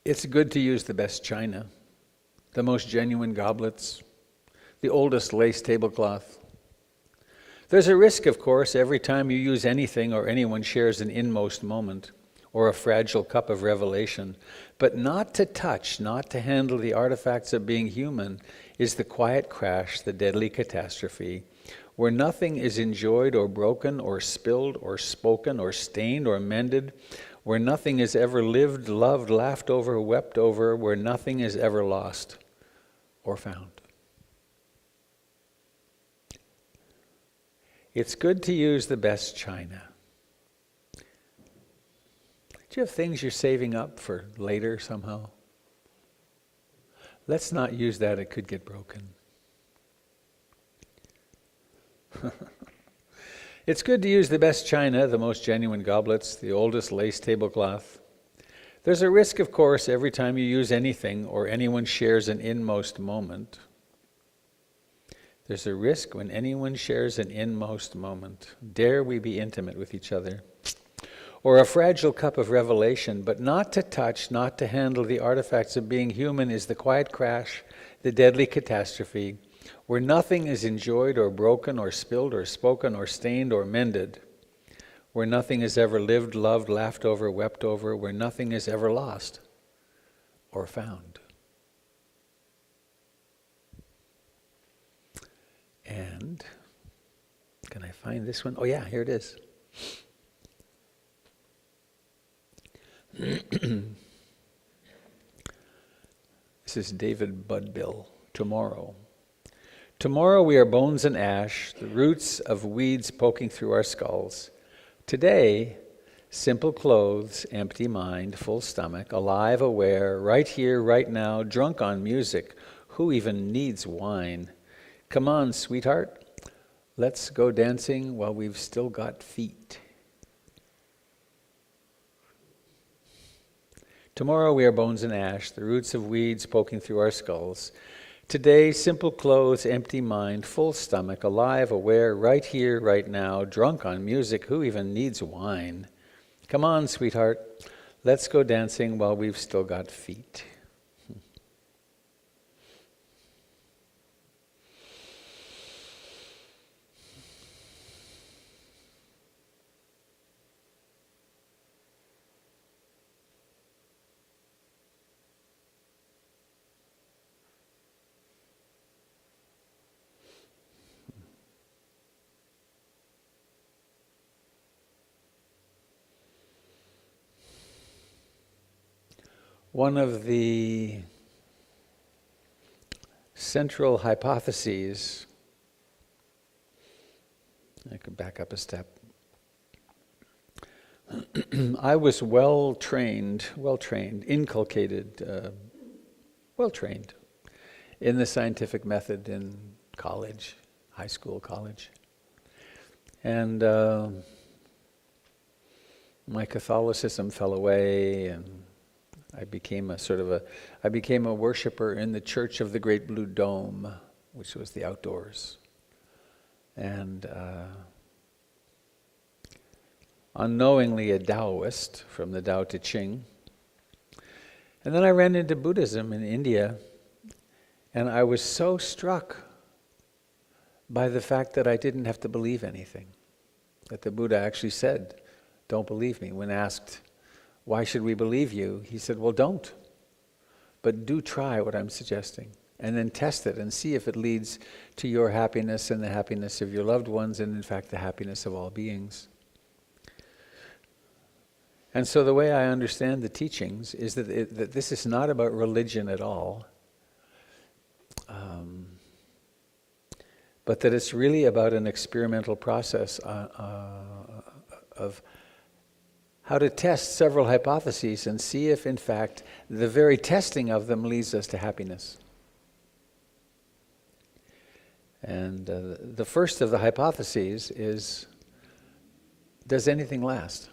It's good to use the best china, the most genuine goblets, the oldest lace tablecloth. There's a risk, of course, every time you use anything or anyone shares an inmost moment or a fragile cup of revelation. But not to touch, not to handle the artifacts of being human is the quiet crash, the deadly catastrophe, where nothing is enjoyed or broken or spilled or spoken or stained or mended, where nothing is ever lived, loved, laughed over, wept over, where nothing is ever lost or found. It's good to use the best china. Do you have things you're saving up for later somehow? Let's not use that, it could get broken. It's good to use the best china, the most genuine goblets, the oldest lace tablecloth. There's a risk, of course, every time you use anything or anyone shares an inmost moment. There's a risk when anyone shares an inmost moment. Dare we be intimate with each other? Or a fragile cup of revelation, but not to touch, not to handle the artifacts of being human is the quiet crash, the deadly catastrophe, where nothing is enjoyed or broken or spilled or spoken or stained or mended, where nothing is ever lived, loved, laughed over, wept over, where nothing is ever lost or found. And, can I find this one? Oh yeah, here it is. This is David Budbill. Tomorrow. Tomorrow we are bones and ash, the roots of weeds poking through our skulls. Today, simple clothes, empty mind, full stomach, alive, aware, right here, right now, drunk on music. Who even needs wine? Come on, sweetheart, let's go dancing while we've still got feet. Tomorrow we are bones and ash, the roots of weeds poking through our skulls. Today, simple clothes, empty mind, full stomach, alive, aware, right here, right now, drunk on music. Who even needs wine? Come on, sweetheart, let's go dancing while we've still got feet. One of the central hypotheses, I could back up a step. I was well-trained, inculcated, well-trained in the scientific method in college, high school, college. And my Catholicism fell away, and I became a worshiper in the Church of the Great Blue Dome, which was the outdoors. And unknowingly a Taoist from the Tao Te Ching. And then I ran into Buddhism in India, and I was so struck by the fact that I didn't have to believe anything. That the Buddha actually said, "Don't believe me." When asked, "Why should we believe you?" he said, "Well, don't. But do try what I'm suggesting. And then test it and see if it leads to your happiness and the happiness of your loved ones and, in fact, the happiness of all beings." And so the way I understand the teachings is that this is not about religion at all, but that it's really about an experimental process of how to test several hypotheses and see if, in fact, the very testing of them leads us to happiness. And the first of the hypotheses is, does anything last?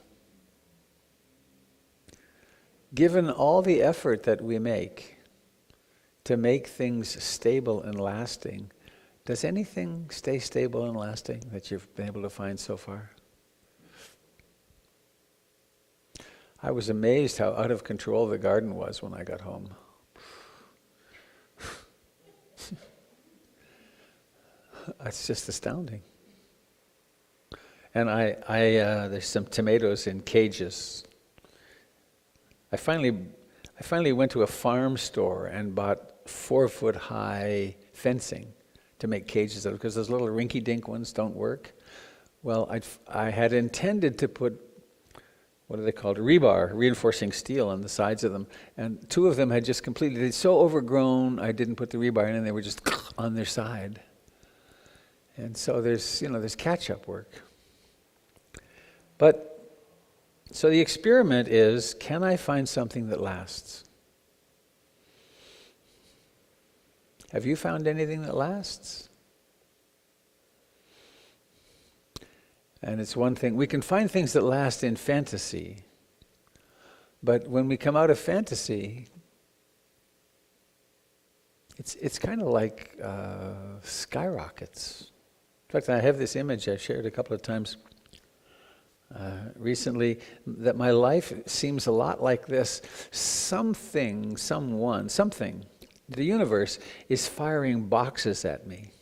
Given all the effort that we make to make things stable and lasting. Does anything stay stable and lasting that you've been able to find so far? I was amazed how out of control the garden was when I got home. It's just astounding. And there's some tomatoes in cages. I finally went to a farm store and bought 4-foot-high fencing to make cages of it, because those little rinky-dink ones don't work. Well, I had intended to put, what are they called, rebar, reinforcing steel on the sides of them, and 2 of them had just completely, they're so overgrown, I didn't put the rebar in, and they were just on their side. And so there's catch-up work. But, so the experiment is, can I find something that lasts? Have you found anything that lasts? And it's one thing, we can find things that last in fantasy, but when we come out of fantasy, it's kind of like skyrockets. In fact, I have this image I've shared a couple of times recently, that my life seems a lot like this. Something, the universe is firing boxes at me.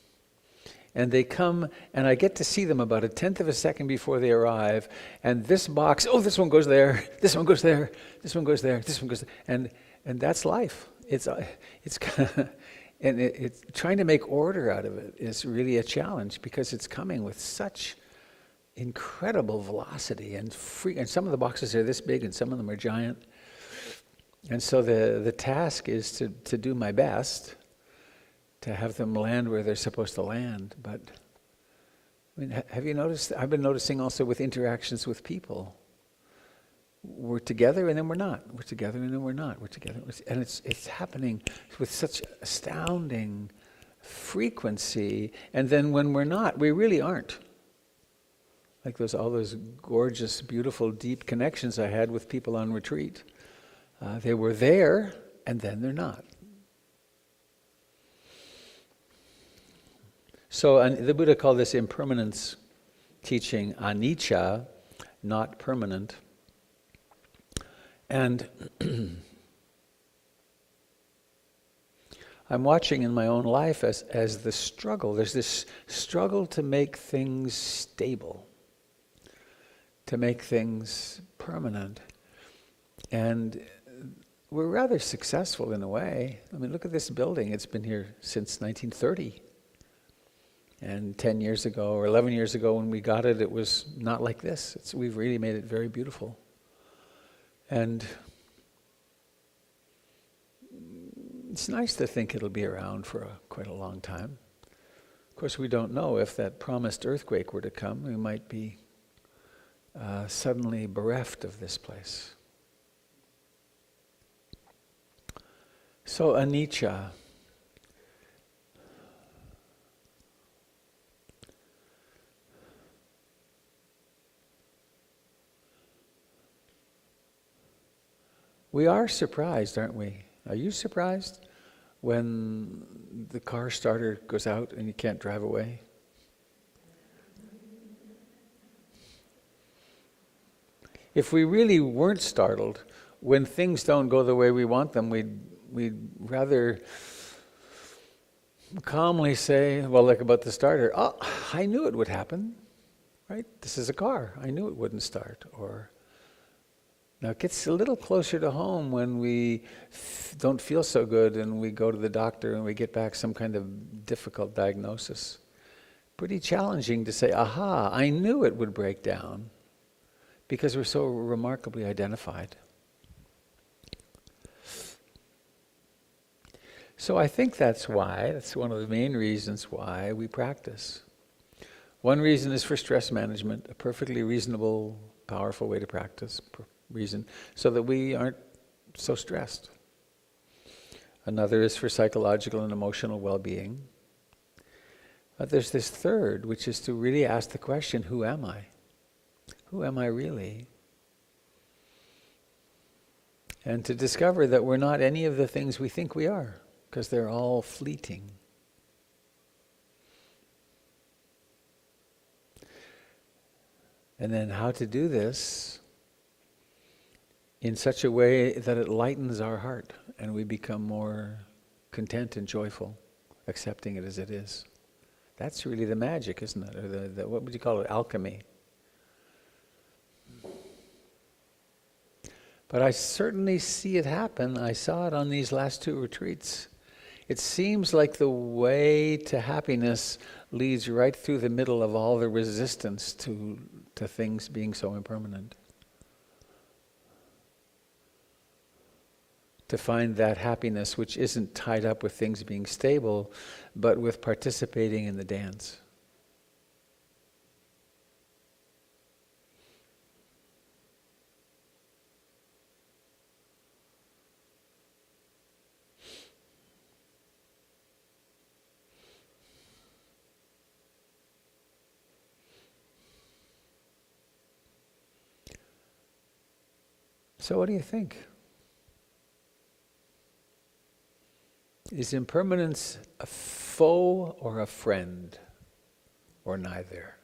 And they come, and I get to see them about 1/10 of a second before they arrive. And this box, this one goes there, this one goes there, this one goes there, this one goes there. And that's life. It's trying to make order out of it is really a challenge, because it's coming with such incredible velocity and some of the boxes are this big and some of them are giant. And so the task is to do my best to have them land where they're supposed to land. But I mean, have you noticed? I've been noticing also with interactions with people. We're together and then we're not. We're together and then we're not. We're together, and it's happening with such astounding frequency. And then when we're not, we really aren't. Like all those gorgeous, beautiful, deep connections I had with people on retreat. They were there, and then they're not. So the Buddha called this impermanence teaching anicca, not permanent. And I'm watching in my own life as the struggle. There's this struggle to make things stable, to make things permanent. And we're rather successful in a way. I mean, look at this building. It's been here since 1930. And 10 years ago or 11 years ago when we got it, it was not like this. We've really made it very beautiful. And it's nice to think it'll be around for quite a long time. Of course, we don't know if that promised earthquake were to come. We might be suddenly bereft of this place. So anicca. We are surprised, aren't we? Are you surprised when the car starter goes out and you can't drive away? If we really weren't startled, when things don't go the way we want them, we'd rather calmly say, well, like about the starter, oh, I knew it would happen, right? This is a car. I knew it wouldn't start. Or now it gets a little closer to home when we don't feel so good and we go to the doctor and we get back some kind of difficult diagnosis. Pretty challenging to say, aha, I knew it would break down, because we're so remarkably identified. So I think that's one of the main reasons why we practice. One reason is for stress management, a perfectly reasonable, powerful way to practice. Reason, so that we aren't so stressed. Another is for psychological and emotional well-being. But there's this third, which is to really ask the question, who am I? Who am I really? And to discover that we're not any of the things we think we are. because they're all fleeting. And then how to do this in such a way that it lightens our heart and we become more content and joyful, accepting it as it is. That's really the magic, isn't it? Or the what would you call it? Alchemy. But I certainly see it happen. I saw it on these last 2 retreats. It seems like the way to happiness leads right through the middle of all the resistance to things being so impermanent. To find that happiness which isn't tied up with things being stable, but with participating in the dance. So what do you think? Is impermanence a foe or a friend, or neither?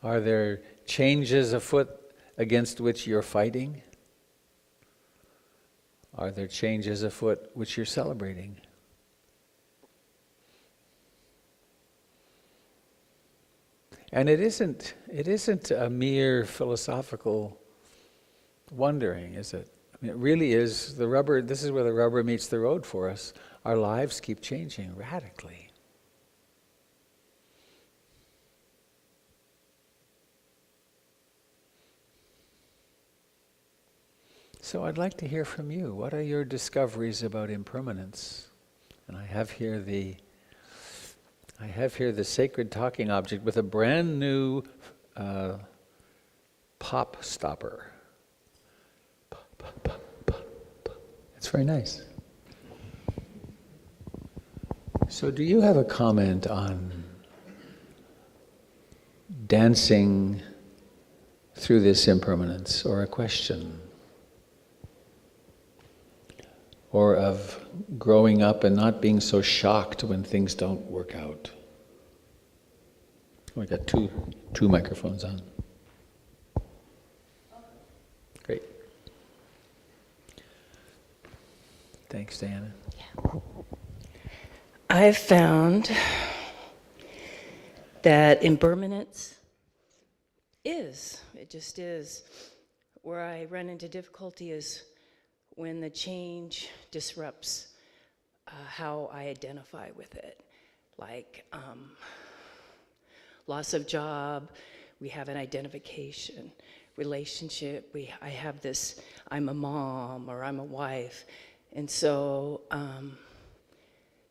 Are there changes afoot against which you're fighting? Are there changes afoot which you're celebrating? And it isn't a mere philosophical wondering, is it? I mean, it really is the rubber. This is where the rubber meets the road for us. Our lives keep changing radically. So I'd like to hear from you. What are your discoveries about impermanence? And I have here the sacred talking object with a brand new pop stopper. It's very nice. So do you have a comment on dancing through this impermanence, or a question? Or of growing up and not being so shocked when things don't work out? We got two microphones on. Great. Thanks, Diana. I've found that impermanence it just is. Where I run into difficulty is when the change disrupts how I identify with it. Like loss of job, we have an identification. Relationship, I have this, I'm a mom or I'm a wife. And so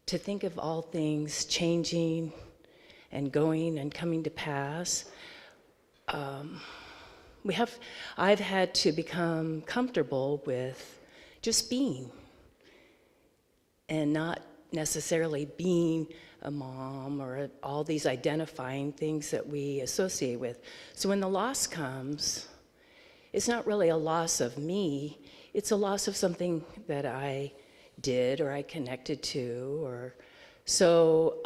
to think of all things changing and going and coming to pass, I've had to become comfortable with just being and not necessarily being a mom or all these identifying things that we associate with. So when the loss comes, it's not really a loss of me, it's a loss of something that I did or I connected to, or so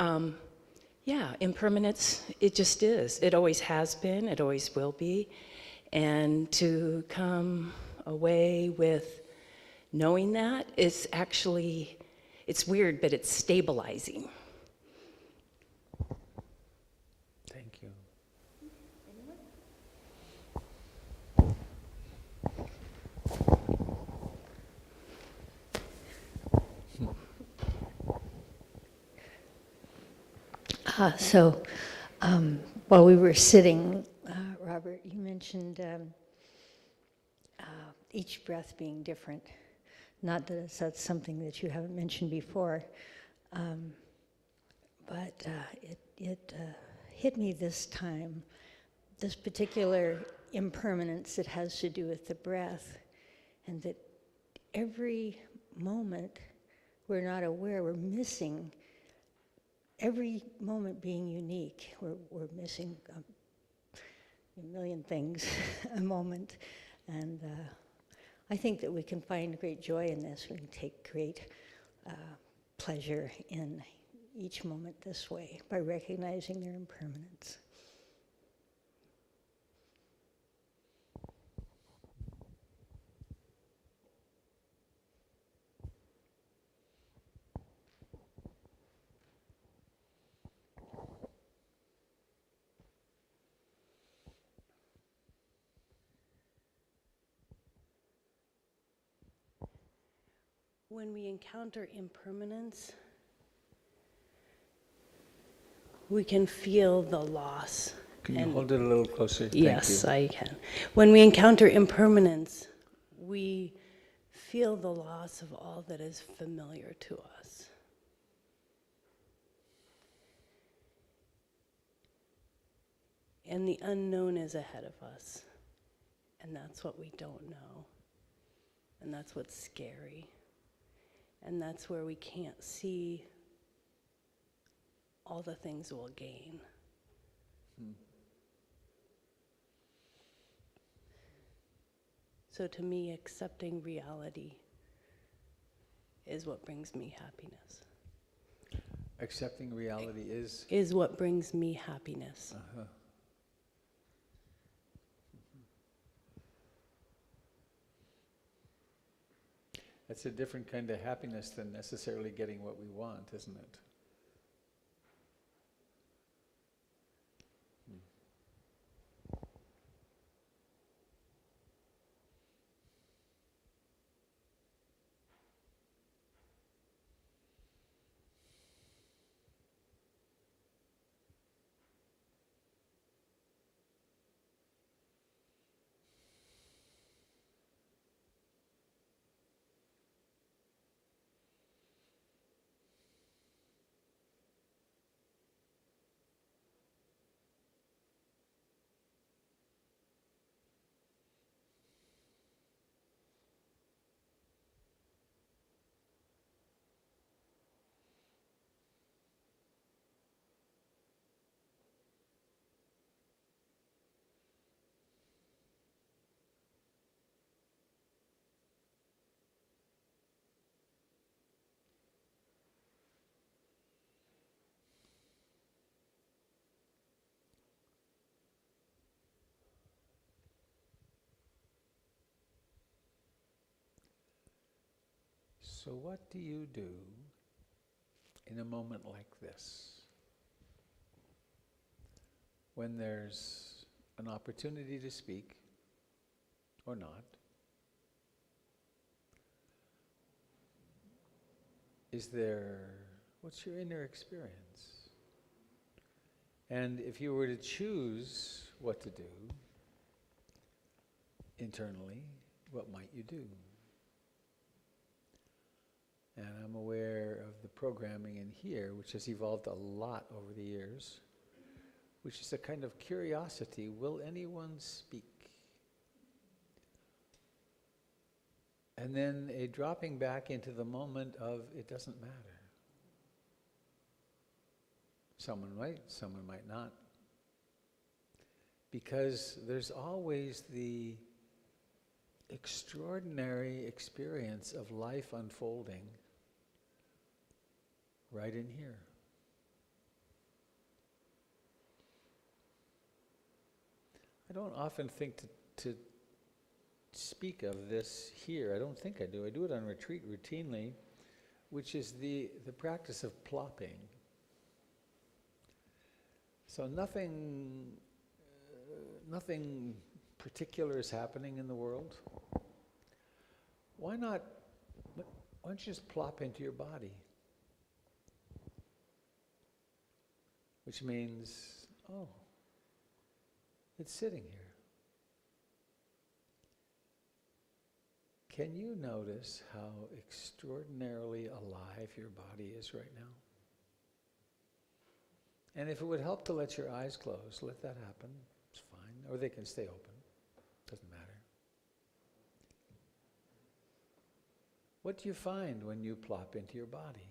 impermanence, it just is. It always has been, it always will be. And to come away with knowing that is actually, it's weird, but it's stabilizing. Thank you. While we were sitting, Robert, you mentioned each breath being different. Not that that's something that you haven't mentioned before, but it hit me this time, this particular impermanence that has to do with the breath, and that every moment we're not aware, we're missing. Every moment being unique, we're missing a million things a moment. And I think that we can find great joy in this. We can take great pleasure in each moment this way by recognizing their impermanence. When we encounter impermanence, we can feel the loss. Can you And- hold it a little closer? Thank Yes, you. I can. When we encounter impermanence, we feel the loss of all that is familiar to us. And the unknown is ahead of us. And that's what we don't know. And that's what's scary. And that's where we can't see all the things we'll gain. So to me, accepting reality is what brings me happiness. Accepting reality is. Is what brings me happiness. Uh-huh. That's a different kind of happiness than necessarily getting what we want, isn't it? So what do you do in a moment like this, when there's an opportunity to speak, or not? What's your inner experience? And if you were to choose what to do internally, what might you do? And I'm aware of the programming in here, which has evolved a lot over the years, which is a kind of curiosity. Will anyone speak? And then a dropping back into the moment of, it doesn't matter. Someone might not. Because there's always the extraordinary experience of life unfolding right in here. I don't often think to speak of this here. I don't think I do. I do it on retreat routinely, which is the practice of plopping. So nothing particular is happening in the world. Why don't you just plop into your body? Which means, oh, it's sitting here. Can you notice how extraordinarily alive your body is right now? And if it would help to let your eyes close, let that happen. It's fine. Or they can stay open. Doesn't matter. What do you find when you plop into your body?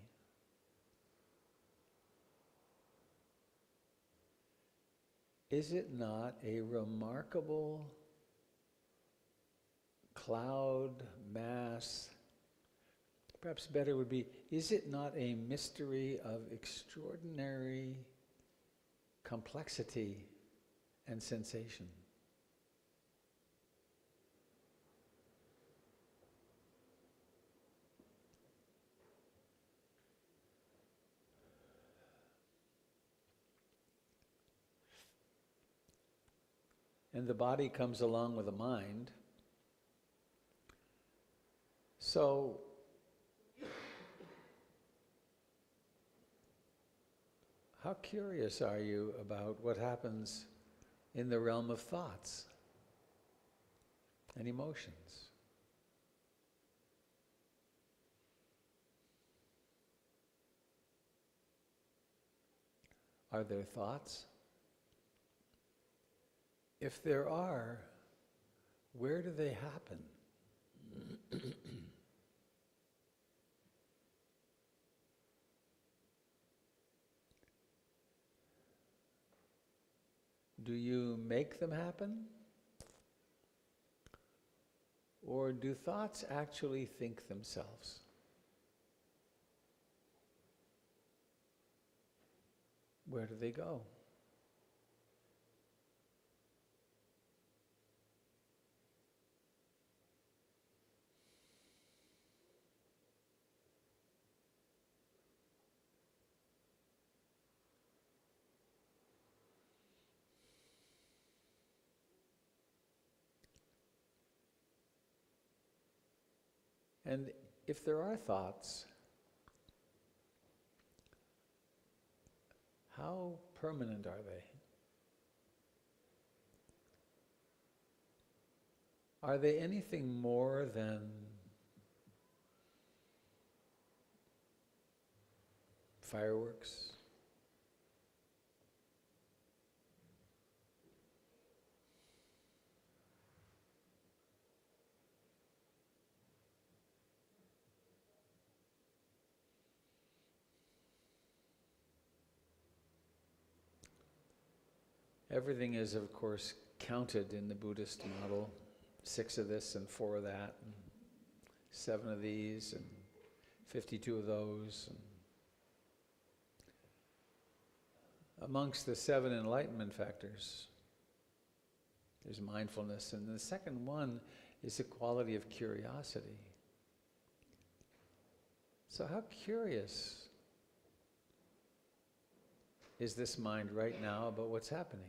is it not a remarkable cloud mass? Perhaps better would be, is it not a mystery of extraordinary complexity and sensation? And the body comes along with the mind. So, how curious are you about what happens in the realm of thoughts and emotions? Are there thoughts? If there are, where do they happen? Do you make them happen? Or do thoughts actually think themselves? Where do they go? And if there are thoughts, how permanent are they? Are they anything more than fireworks? Everything is, of course, counted in the Buddhist model. 6 of this and 4 of that, and 7 of these and 52 of those. And amongst the 7 enlightenment factors, there's mindfulness, and the second one is the quality of curiosity. So how curious is this mind right now about what's happening?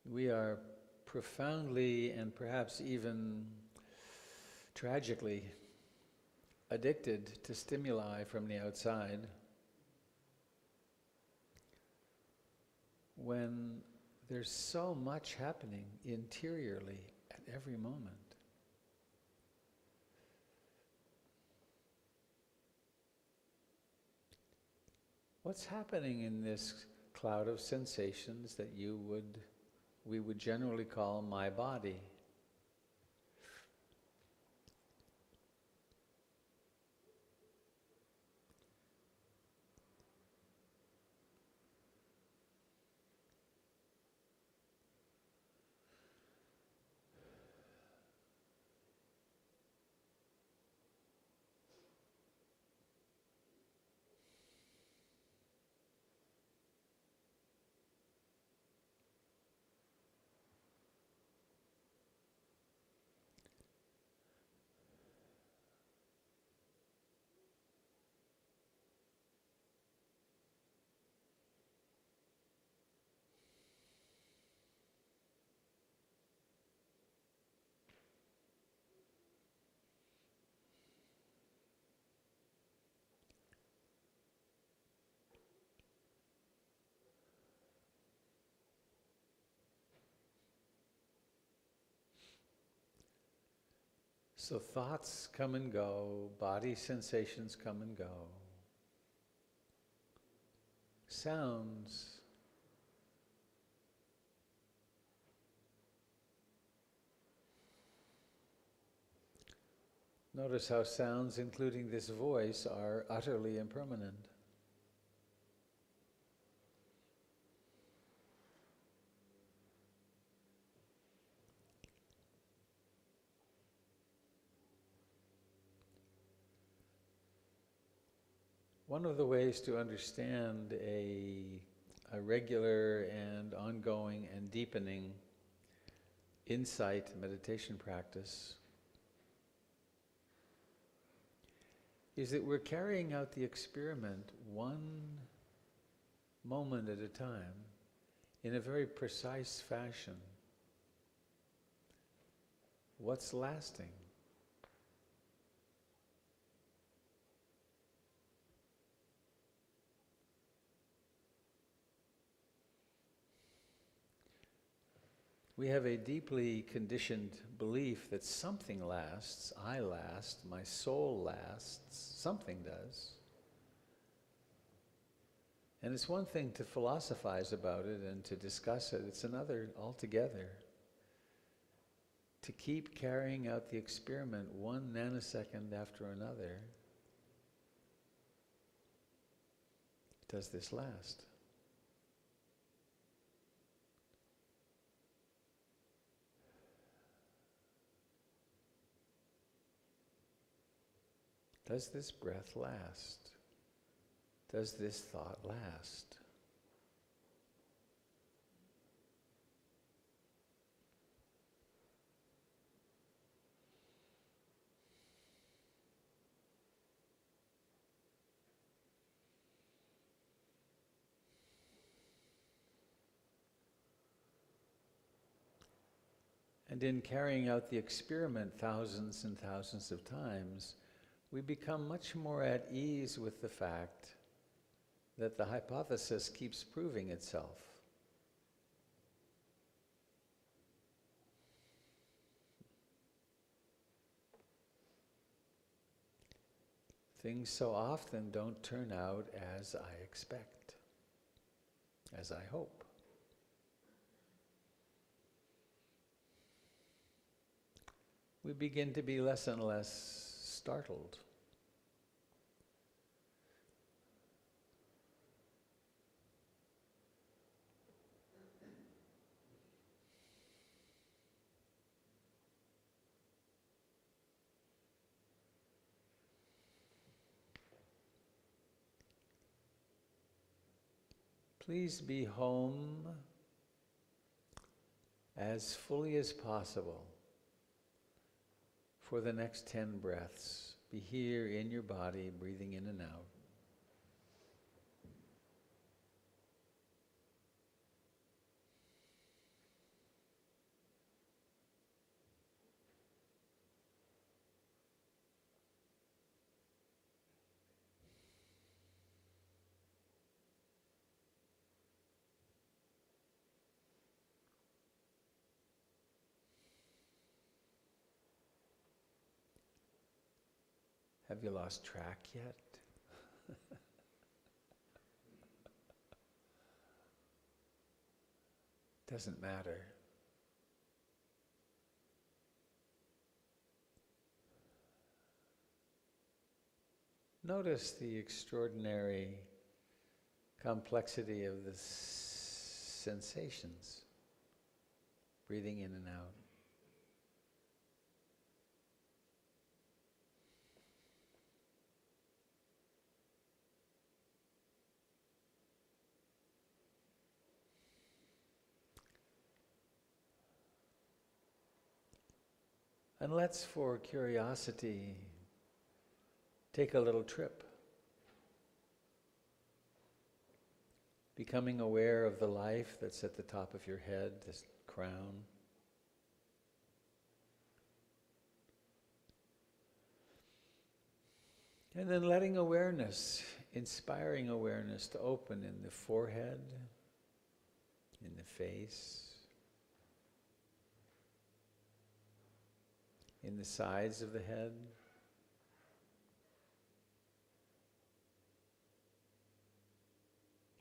We are profoundly and perhaps even tragically addicted to stimuli from the outside when there's so much happening interiorly at every moment. What's happening in this cloud of sensations that we would generally call my body? So thoughts come and go, body sensations come and go. Sounds Notice how sounds, including this voice, are utterly impermanent. One of the ways to understand a regular and ongoing and deepening insight meditation practice is that we're carrying out the experiment one moment at a time in a very precise fashion. What's lasting? We have a deeply conditioned belief that something lasts, I last, my soul lasts, something does. And it's one thing to philosophize about it and to discuss it, it's another altogether to keep carrying out the experiment one nanosecond after another. Does this last? Does this breath last? Does this thought last? And in carrying out the experiment thousands and thousands of times, we become much more at ease with the fact that the hypothesis keeps proving itself. Things so often don't turn out as I expect, as I hope. We begin to be less and less startled. Please be home as fully as possible for the next 10 breaths. Be here in your body, breathing in and out. Have you lost track yet? Doesn't matter. Notice the extraordinary complexity of the sensations, breathing in and out. And let's, for curiosity, take a little trip. Becoming aware of the life that's at the top of your head, this crown. And then letting awareness, inspiring awareness, to open in the forehead, in the face, in the sides of the head,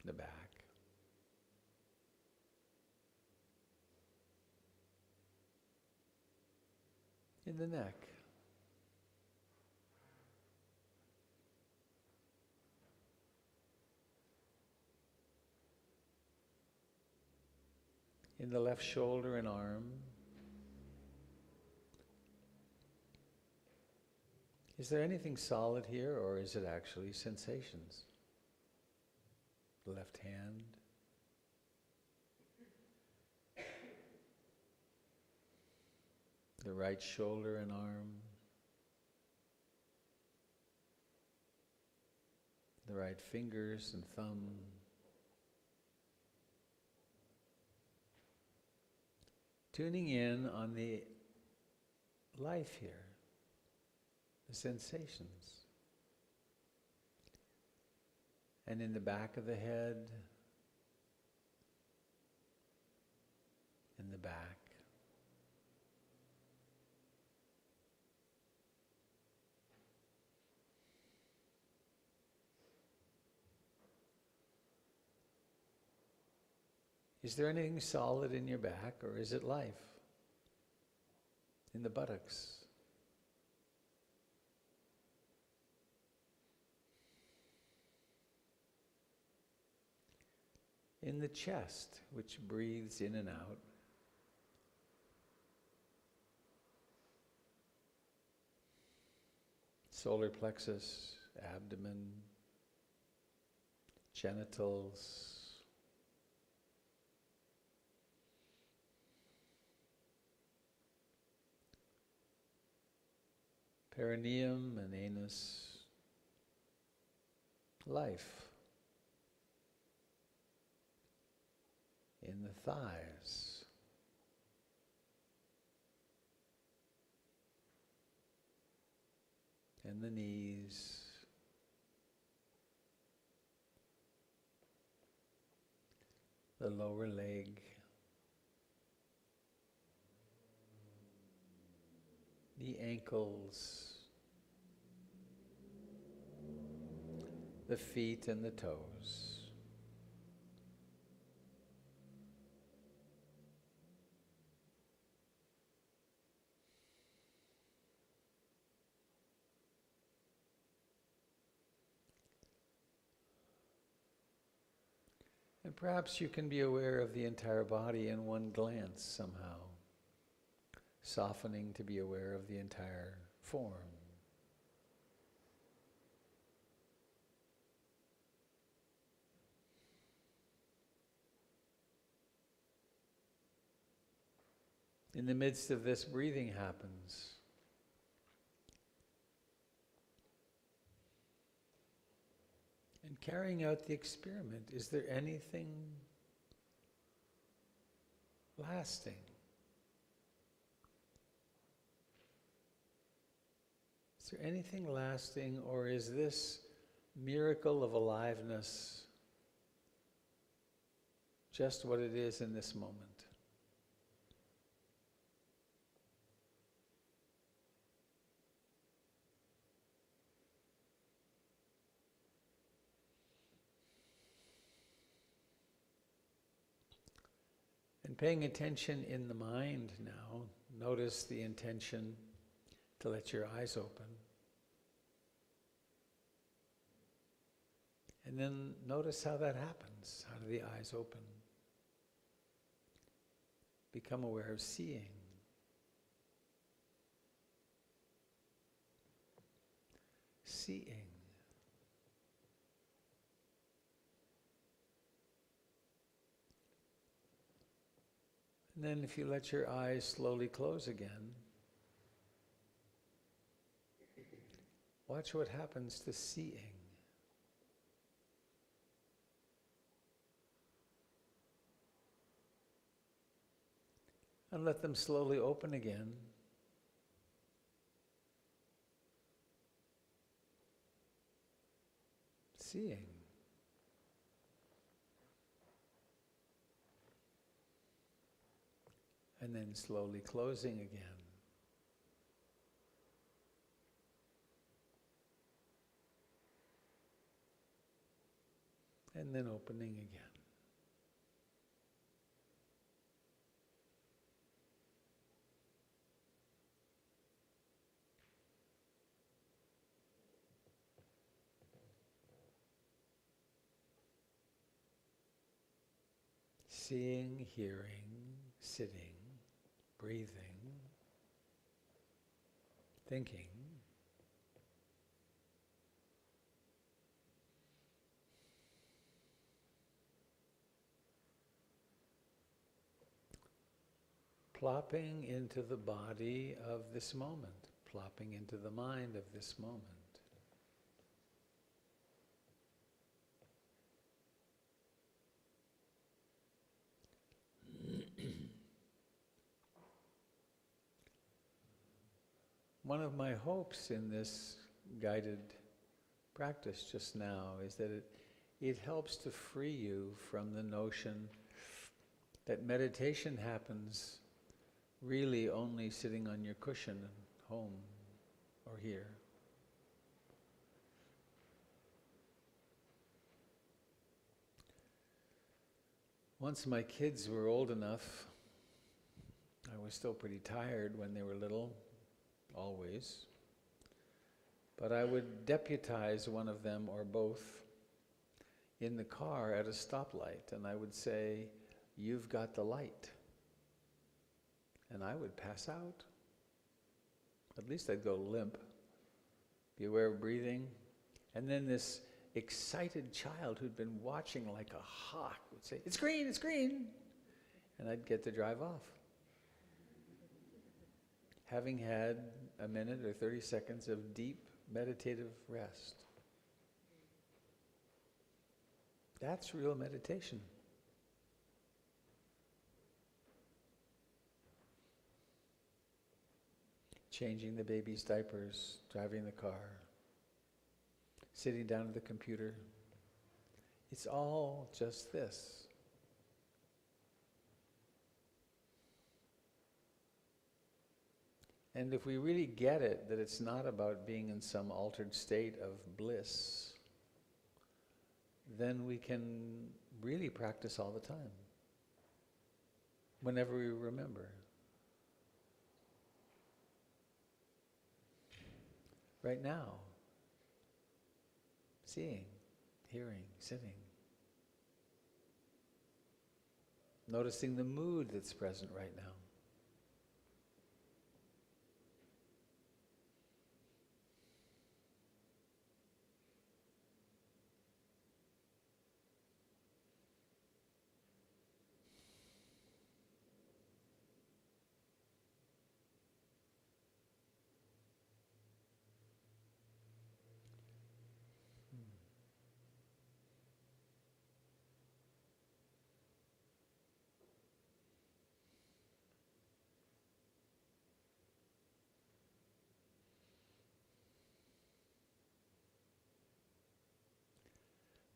the back, in the neck, in the left shoulder and arm. Is there anything solid here, or is it actually sensations? The left hand. The right shoulder and arm. The right fingers and thumb. Tuning in on the life here, the sensations. And in the back of the head, in the back. Is there anything solid in your back, or is it life? In the buttocks? In the chest, which breathes in and out? Solar plexus, abdomen, genitals, perineum and anus, life in the thighs, and the knees, the lower leg, the ankles, the feet and the toes. And perhaps you can be aware of the entire body in one glance somehow, softening to be aware of the entire form. In the midst of this, breathing happens. And carrying out the experiment, is there anything lasting? Is there anything lasting, or is this miracle of aliveness just what it is in this moment? And paying attention in the mind now, notice the intention to let your eyes open. And then notice how that happens. How do the eyes open? Become aware of seeing. Seeing. And then if you let your eyes slowly close again, watch what happens to seeing. And let them slowly open again. Seeing. And then slowly closing again. And then opening again. Seeing, hearing, sitting, breathing, thinking. Plopping into the body of this moment, plopping into the mind of this moment. One of my hopes in this guided practice just now is that it helps to free you from the notion that meditation happens really only sitting on your cushion at home or here. Once my kids were old enough, I was still pretty tired when they were little, always, but I would deputize one of them or both in the car at a stoplight, and I would say, "You've got the light." And I would pass out. At least I'd go limp. Be aware of breathing. And then this excited child who'd been watching like a hawk would say, "It's green, it's green." And I'd get to drive off. Having had a minute or 30 seconds of deep meditative rest. That's real meditation. Changing the baby's diapers, driving the car, sitting down at the computer. It's all just this. And if we really get it, that it's not about being in some altered state of bliss, then we can really practice all the time, whenever we remember. Right now, seeing, hearing, sitting. Noticing the mood that's present right now.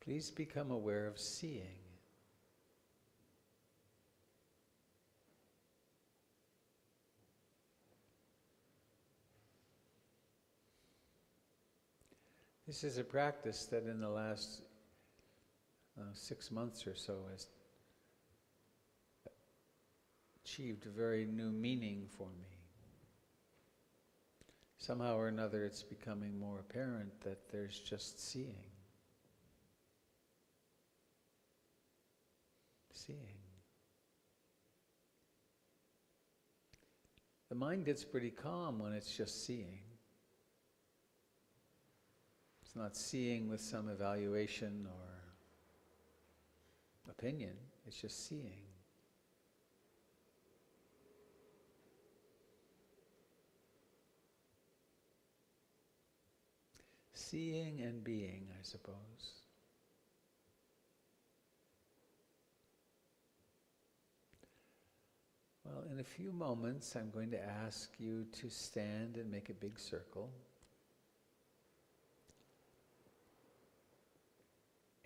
Please become aware of seeing. This is a practice that in the last 6 months or so has achieved a very new meaning for me. Somehow or another it's becoming more apparent that there's just seeing. Seeing. The mind gets pretty calm when it's just seeing. It's not seeing with some evaluation or opinion, it's just seeing. Seeing and being, I suppose. Well, in a few moments, I'm going to ask you to stand and make a big circle.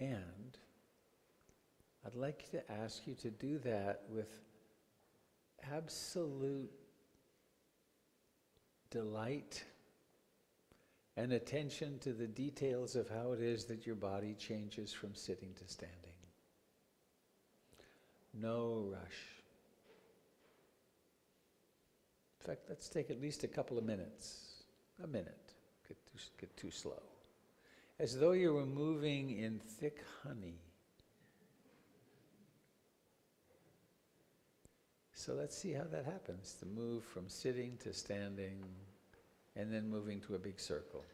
And I'd like to ask you to do that with absolute delight and attention to the details of how it is that your body changes from sitting to standing. No rush. In fact, let's take at least a couple of minutes. A minute. Get too slow. As though you were moving in thick honey. So let's see how that happens, to move from sitting to standing, and then moving to a big circle.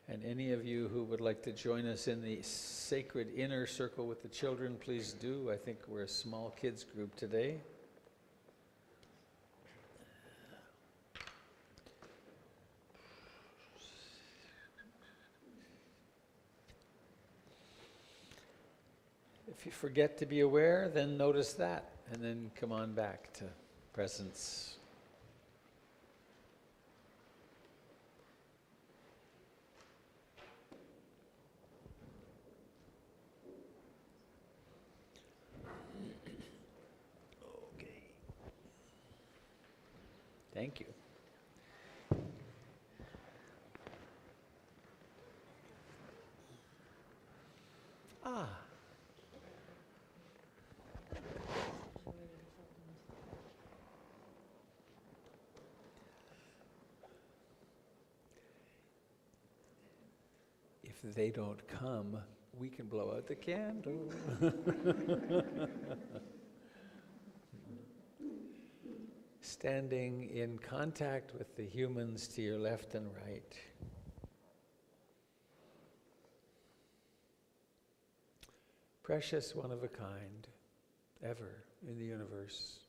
And any of you who would like to join us in the sacred inner circle with the children, please do. I think we're a small kids group today. If you forget to be aware, then notice that, and then come on back to presence. Okay. Thank you. Ah. If they don't come, we can blow out the candle. Standing in contact with the humans to your left and right. Precious, one of a kind, ever in the universe.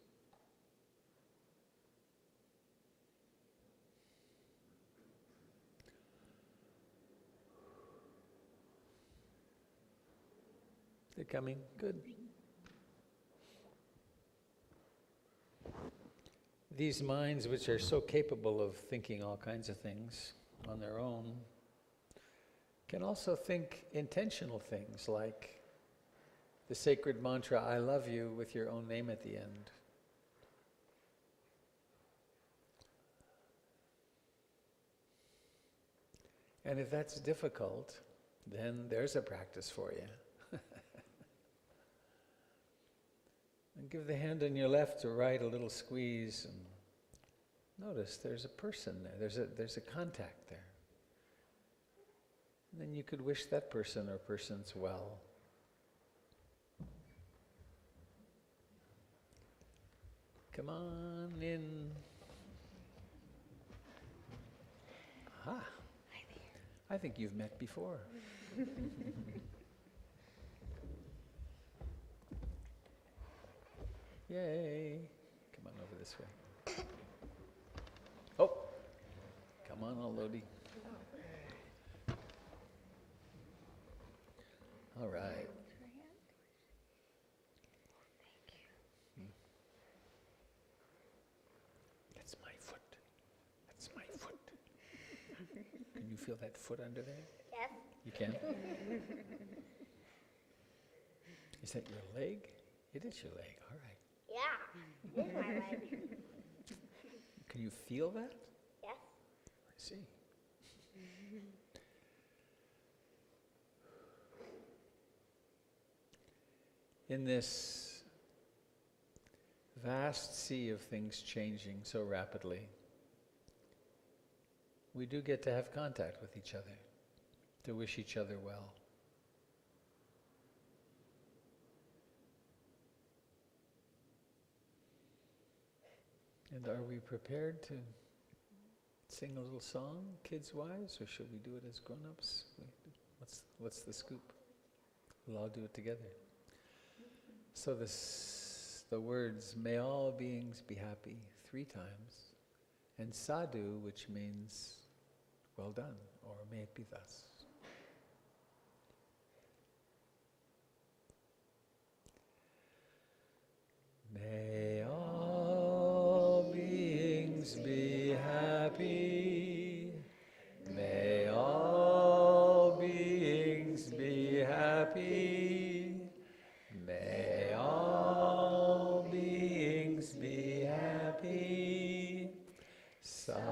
They're coming. Good. These minds, which are so capable of thinking all kinds of things on their own, can also think intentional things like the sacred mantra, I love you, with your own name at the end. And if that's difficult, then there's a practice for you. And give the hand on your left or right a little squeeze, and notice there's a person there. There's a contact there. And then you could wish that person or persons well. Come on in. Aha. I think you've met before. Yay. Come on over this way. Oh, come on, Lodi. All right. That's my foot. That's my foot. Can you feel that foot under there? Yes. You can? Is that your leg? It is your leg. All right. Yeah. This is my leg. Can you feel that? Yes. I see. In this vast sea of things changing so rapidly, we do get to have contact with each other, to wish each other well. And are we prepared to sing a little song, kids-wise, or should we do it as grown-ups? What's the scoop? We'll all do it together. So the words, may all beings be happy, 3 times, and sadhu, which means well done, or may it be thus. May all beings be happy. May all beings be happy. May all beings be happy. Sadhu,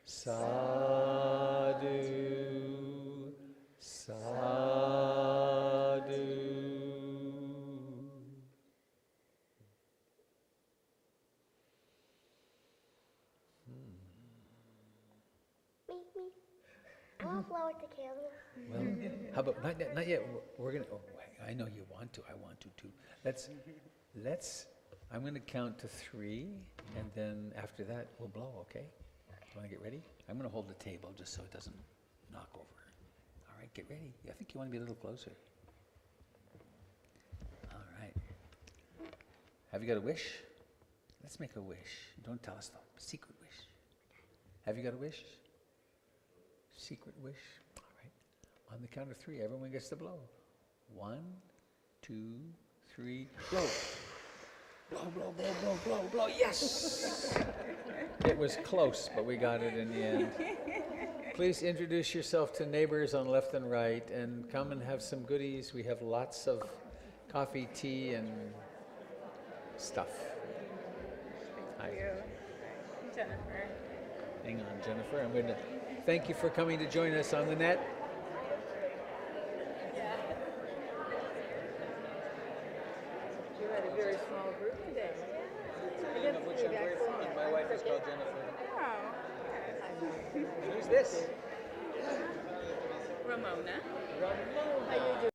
sadhu, sadhu. Me. I'll blow at the candle. Well, how about, not yet, we're gonna, oh, I know you want to, I want to too. I'm gonna count to 3, and then after that, we'll blow, okay? You wanna get ready? I'm gonna hold the table just so it doesn't knock over. All right, get ready. I think you wanna be a little closer. All right. Have you got a wish? Let's make a wish. Don't tell us though. Secret wish. Have you got a wish? Secret wish. All right. On the count of 3, everyone gets to blow. 1, 2, 3, blow. Blow, blow, blow, blow, blow, blow. Yes! It was close, but we got it in the end. Please introduce yourself to neighbors on left and right, and come and have some goodies. We have lots of coffee, tea, and stuff. Thank you. Jennifer. Hang on, Jennifer. I'm going to thank you for coming to join us on the net. You had a very small group today. Which I'm very fond. My wife is called Jennifer. Oh. Who's this? Ramona. Ramona.